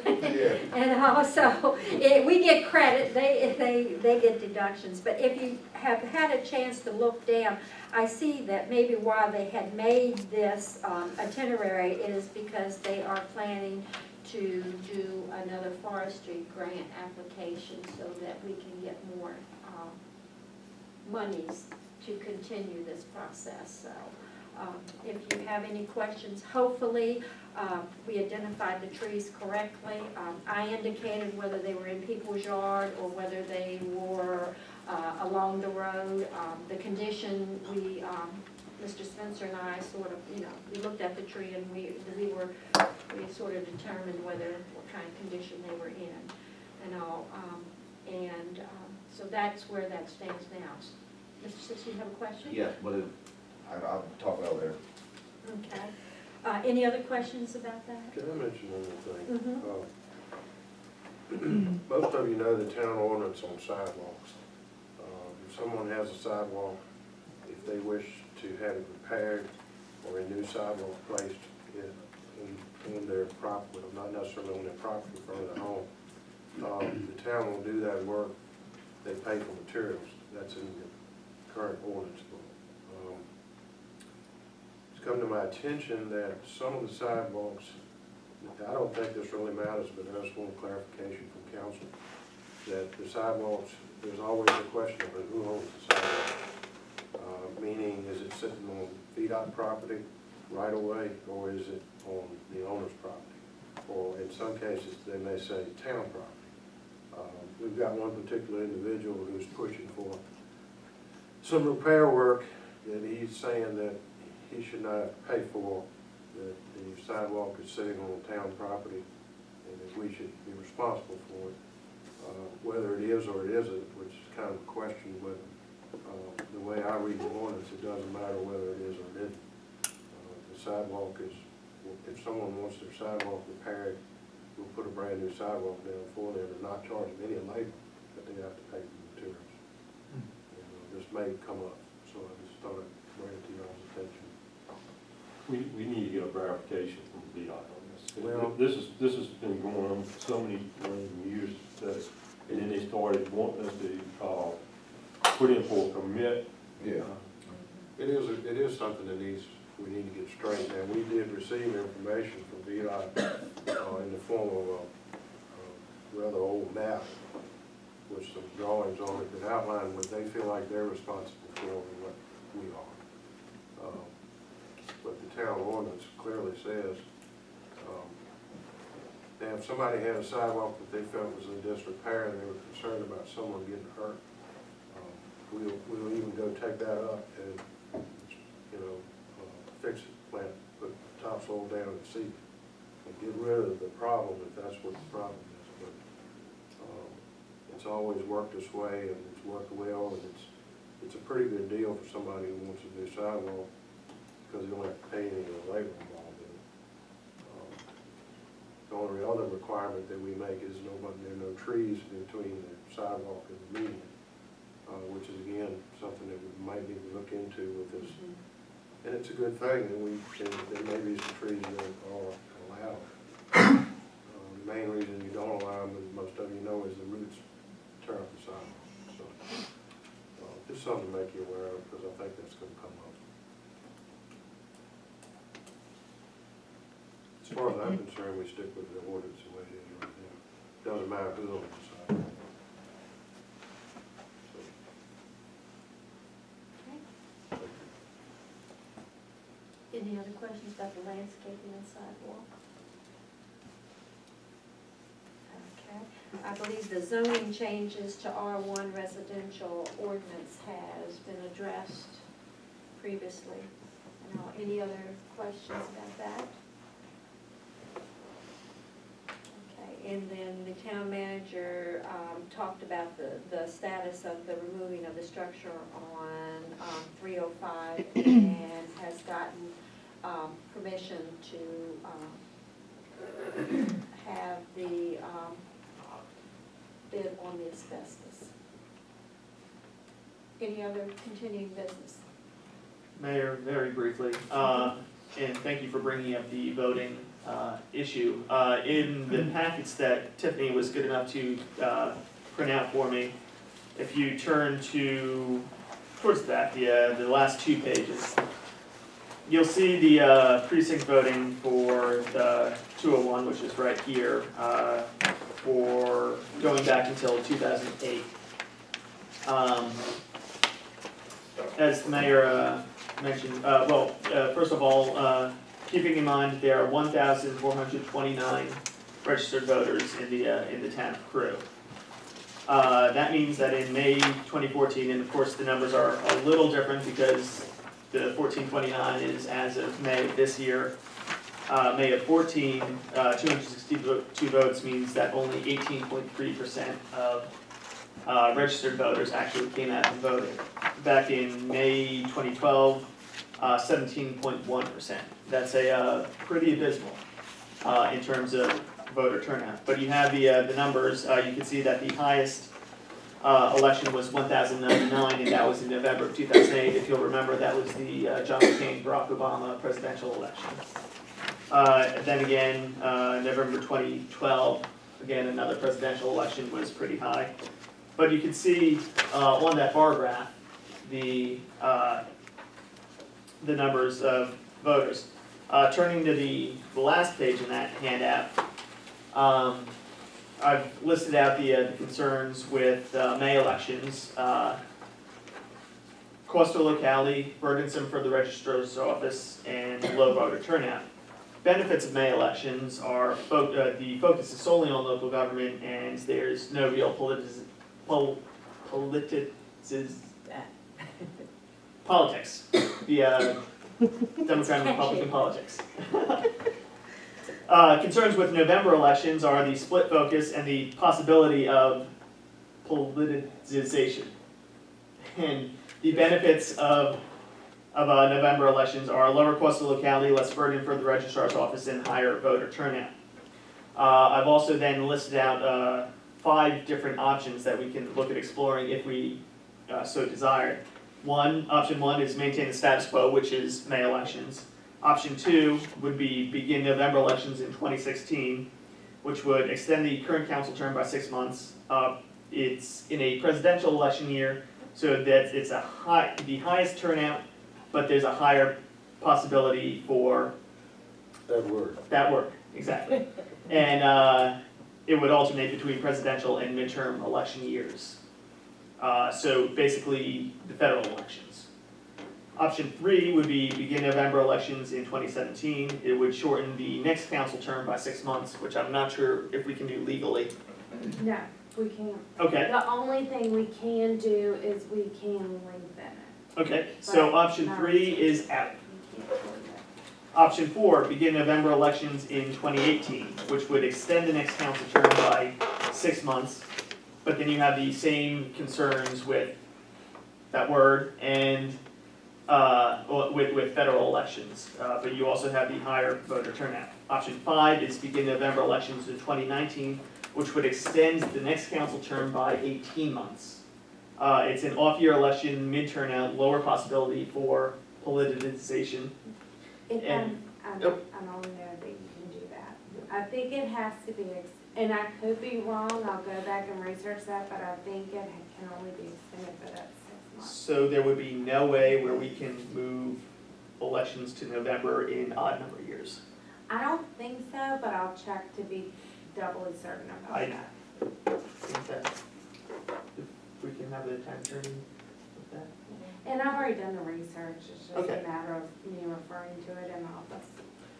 And also, we get credit, they get deductions. But if you have had a chance to look down, I see that maybe why they had made this itinerary is because they are planning to do another forestry grant application so that we can get more monies to continue this process. So if you have any questions, hopefully we identified the trees correctly. I indicated whether they were in people's yard or whether they were along the road. The condition, Mr. Spencer and I sort of, we looked at the tree and we sort of determined what kind of condition they were in and all. So that's where that stands now. Mr. Six, you have a question? Yes, but I'll talk over there. Okay. Any other questions about that? Can I mention another thing? Most of you know the town ordinance on sidewalks. If someone has a sidewalk, if they wish to have it repaired or a new sidewalk placed in their property, not necessarily on their property, in front of their home, the town will do that work. They pay for materials. That's in the current ordinance book. It's come to my attention that some of the sidewalks, I don't think this really matters, but I just want clarification from council, that the sidewalks, there's always a question of who owns the sidewalk. Meaning, is it sitting on VDOT property right away, or is it on the owner's property? Or in some cases, they may say town property. We've got one particular individual who's pushing for some repair work that he's saying that he should not pay for, that the sidewalk is sitting on town property and that we should be responsible for it. Whether it is or it isn't, which is kind of a question, but the way I read the ordinance, it doesn't matter whether it is or it isn't. The sidewalk is, if someone wants their sidewalk repaired, we'll put a brand new sidewalk down for them and not charge them any labor, but they have to pay for materials. This may come up, so I just thought I'd bring it to y'all's attention. We need to get a verification from VDOT on this. Well, This has been going on for so many years that and then they started wanting us to, put in for a permit. Yeah. It is something that we need to get straightened, and we did receive information from VDOT in the form of a rather old map with some drawings on it that outline what they feel like they're responsible for and what we are. But the town ordinance clearly says that if somebody had a sidewalk that they felt was in disrepair and they were concerned about someone getting hurt, we'll even go take that up and, fix it, put topsoil down and seed it, and get rid of the problem if that's what the problem is. But it's always worked this way, and it's worked well, and it's a pretty good deal for somebody who wants to do sidewalk because you don't have to pay any of the labor involved in it. The only other requirement that we make is there are no trees between the sidewalk and the median. Which is again something that we might need to look into with this, and it's a good thing. And there may be some trees that are allowed. The main reason you don't allow them, as most of you know, is the roots tear up the sidewalk. So just something to make you aware of, because I think that's going to come up. As far as I'm concerned, we stick with the ordinance the way it is right now. Doesn't matter who owns the sidewalk. Any other questions about the landscaping and sidewalk? Okay, I believe the zoning changes to R1 residential ordinance has been addressed previously. Now, any other questions about that? Okay, and then the town manager talked about the status of the removing of the structure on 305 and has gotten permission to have the bid on the asbestos. Any other continuing business? Mayor, very briefly, and thank you for bringing up the voting issue. In the packets that Tiffany was good enough to print out for me, if you turn towards that, the last 2 pages, you'll see the precinct voting for the 201, which is right here, for going back until 2008. As the mayor mentioned, first of all, keeping in mind there are 1,429 registered voters in the town of Crewe. That means that in May 2014, and of course the numbers are a little different because the 1429 is as of May of this year. May of 14, 262 votes means that only 18.3% of registered voters actually came out and voted. Back in May 2012, 17.1%. That's a pretty abysmal in terms of voter turnout. But you have the numbers. You can see that the highest election was 1,099, and that was in November of 2008. If you'll remember, that was the John McCain, Barack Obama presidential election. Then again, November 2012, again, another presidential election was pretty high. But you can see on that bar graph the numbers of voters. Turning to the last page in that handout, I've listed out the concerns with May elections. Coastal locality, burdensome for the registrar's office, and low voter turnout. Benefits of May elections are the focus is solely on local government, and there's no real politics. The Democrat and Republican politics. Concerns with November elections are the split focus and the possibility of politicization. And the benefits of November elections are lower cost of locality, less burden for the registrar's office, and higher voter turnout. I've also then listed out 5 different options that we can look at exploring if we so desired. Option one is maintain the status quo, which is May elections. Option 2 would be begin November elections in 2016, which would extend the current council term by 6 months, it's in a presidential election year, so that it's the highest turnout, but there's a higher possibility for That word. that work, exactly. And it would alternate between presidential and midterm election years. So basically, the federal elections. Option 3 would be begin November elections in 2017. It would shorten the next council term by 6 months, which I'm not sure if we can do legally. No, we can't. Okay, The only thing we can do is we can lengthen it. okay, so option 3 is out. Option 4, begin November elections in 2018, which would extend the next council term by 6 months. But then you have the same concerns with that word and with federal elections. But you also have the higher voter turnout. Option 5 is begin November elections in 2019, which would extend the next council term by 18 months. It's an off-year election, mid-turnout, lower possibility for politicization. If And- I don't know that you can do that. I think it has to be, and I could be wrong, I'll go back and research that, but I think it can only be extended for that 6 months. So there would be no way where we can move elections to November in odd number years. I don't think so, but I'll check to be doubly certain about I- that. I think that if we can have the town attorney with that. And I've already done the research, it's just Okay. a matter of me referring to it in office.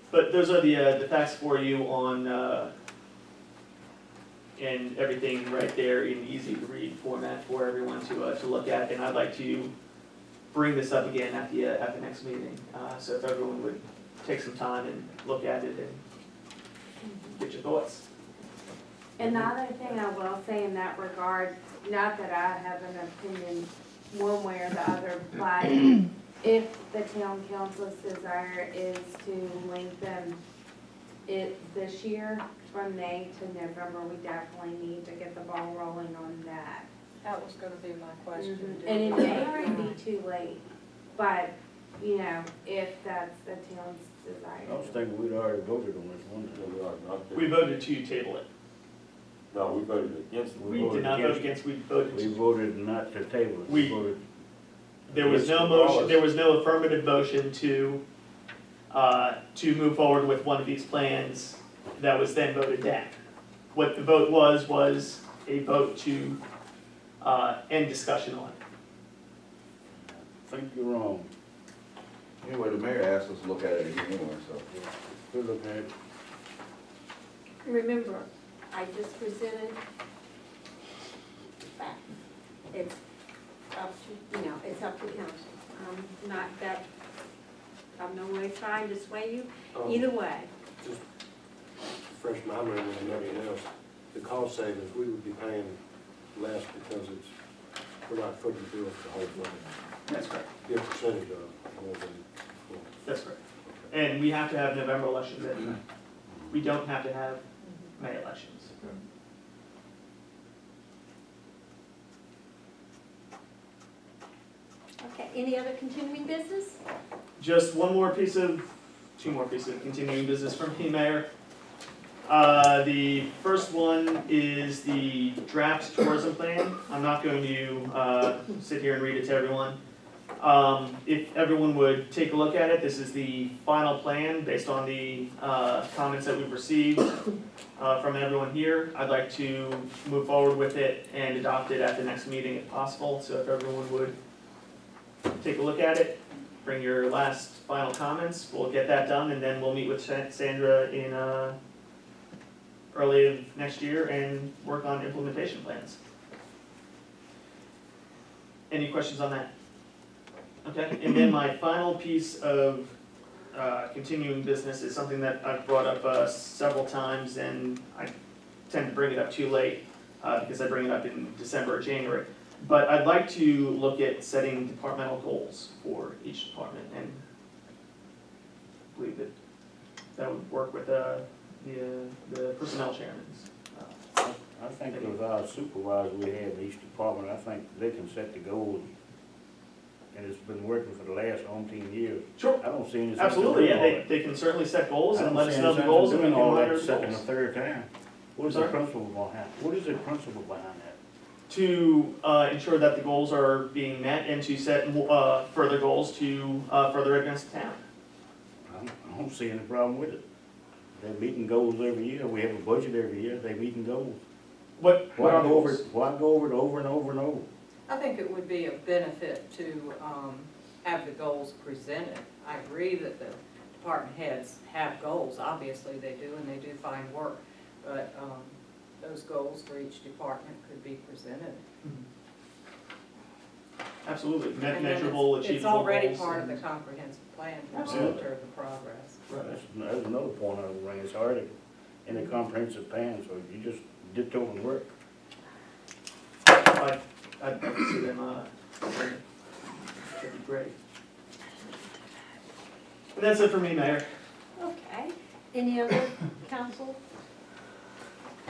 But those are the facts for you on, and everything right there in easy to read format for everyone to look at. And I'd like to bring this up again at the next meeting. So if everyone would take some time and look at it and get your thoughts. And the other thing I will say in that regard, not that I have an opinion one way or the other, but if the town council's desire is to lengthen it this year from May to November, we definitely need to get the ball rolling on that. That was gonna be my question. And it may already be too late, but, you know, if that's the town's desire. I was thinking we'd already voted on this one, so we already knocked it. We voted to table it. No, we voted against it. We did not vote against, we voted We to. voted not to table it. We- voted. There was no motion, there was no affirmative motion to move forward with one of these plans that was then voted down. What the vote was a vote to end discussion on it. I think you're wrong. Anyway, the mayor asked us to look at it again anyway, so. We're looking at it. Remember, I just presented facts. It's up to, it's up to council. I'm not that, I'm no way trying to sway you, either way. Just fresh my memory and nothing else, the cost savings, we would be paying less because we're not footing the bill for the whole thing. That's correct. Get a percentage of it more than before. That's correct. And we have to have November elections anyway. We don't have to have May elections. Okay, any other continuing business? Just two more pieces of continuing business from me, Mayor. The first one is the draft tourism plan. I'm not going to sit here and read it to everyone. If everyone would take a look at it, this is the final plan based on the comments that we've received from everyone here. I'd like to move forward with it and adopt it at the next meeting if possible. So if everyone would take a look at it, bring your last final comments, we'll get that done, and then we'll meet with Sandra in early of next year and work on implementation plans. Any questions on that? Okay, and then my final piece of continuing business is something that I've brought up several times, and I tend to bring it up too late because I bring it up in December or January. But I'd like to look at setting departmental goals for each department, and I believe that would work with the personnel chairmans. I think with our supervisor we have in each department, I think they can set the goals. And it's been working for the last umpteen years. Sure. I don't see any sense in Absolutely, doing yeah, all that. they can certainly set goals I and don't let us see know any the sense in goals and we doing can all that monitor the second or goals. third time. What is the Sorry? principle behind, what is the principle behind that? to ensure that the goals are being met and to set further goals to further advance the town. I don't see any problem with it. They're meeting goals every year, we have a budget every year, they meeting goals. What Why are go over goals? it, why go over it over and over and over? I think it would be a benefit to have the goals presented. I agree that the department heads have goals, obviously they do, and they do fine work, but those goals for each department could be presented. Absolutely, And then measurable, it's achievable goals. already part of the comprehensive plan to Absolutely. monitor the progress. That's another point I would bring, it's already in the comprehensive plan, so you just did total work. I'd see them, that'd be great. And that's it for me, Mayor. Okay. Any other council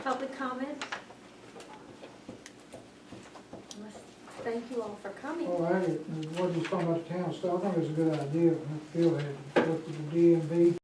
public comments? Thank you all for coming. Oh, I, what you talking about the town stuff, I think it's a good idea, Bill had looked at the DMV,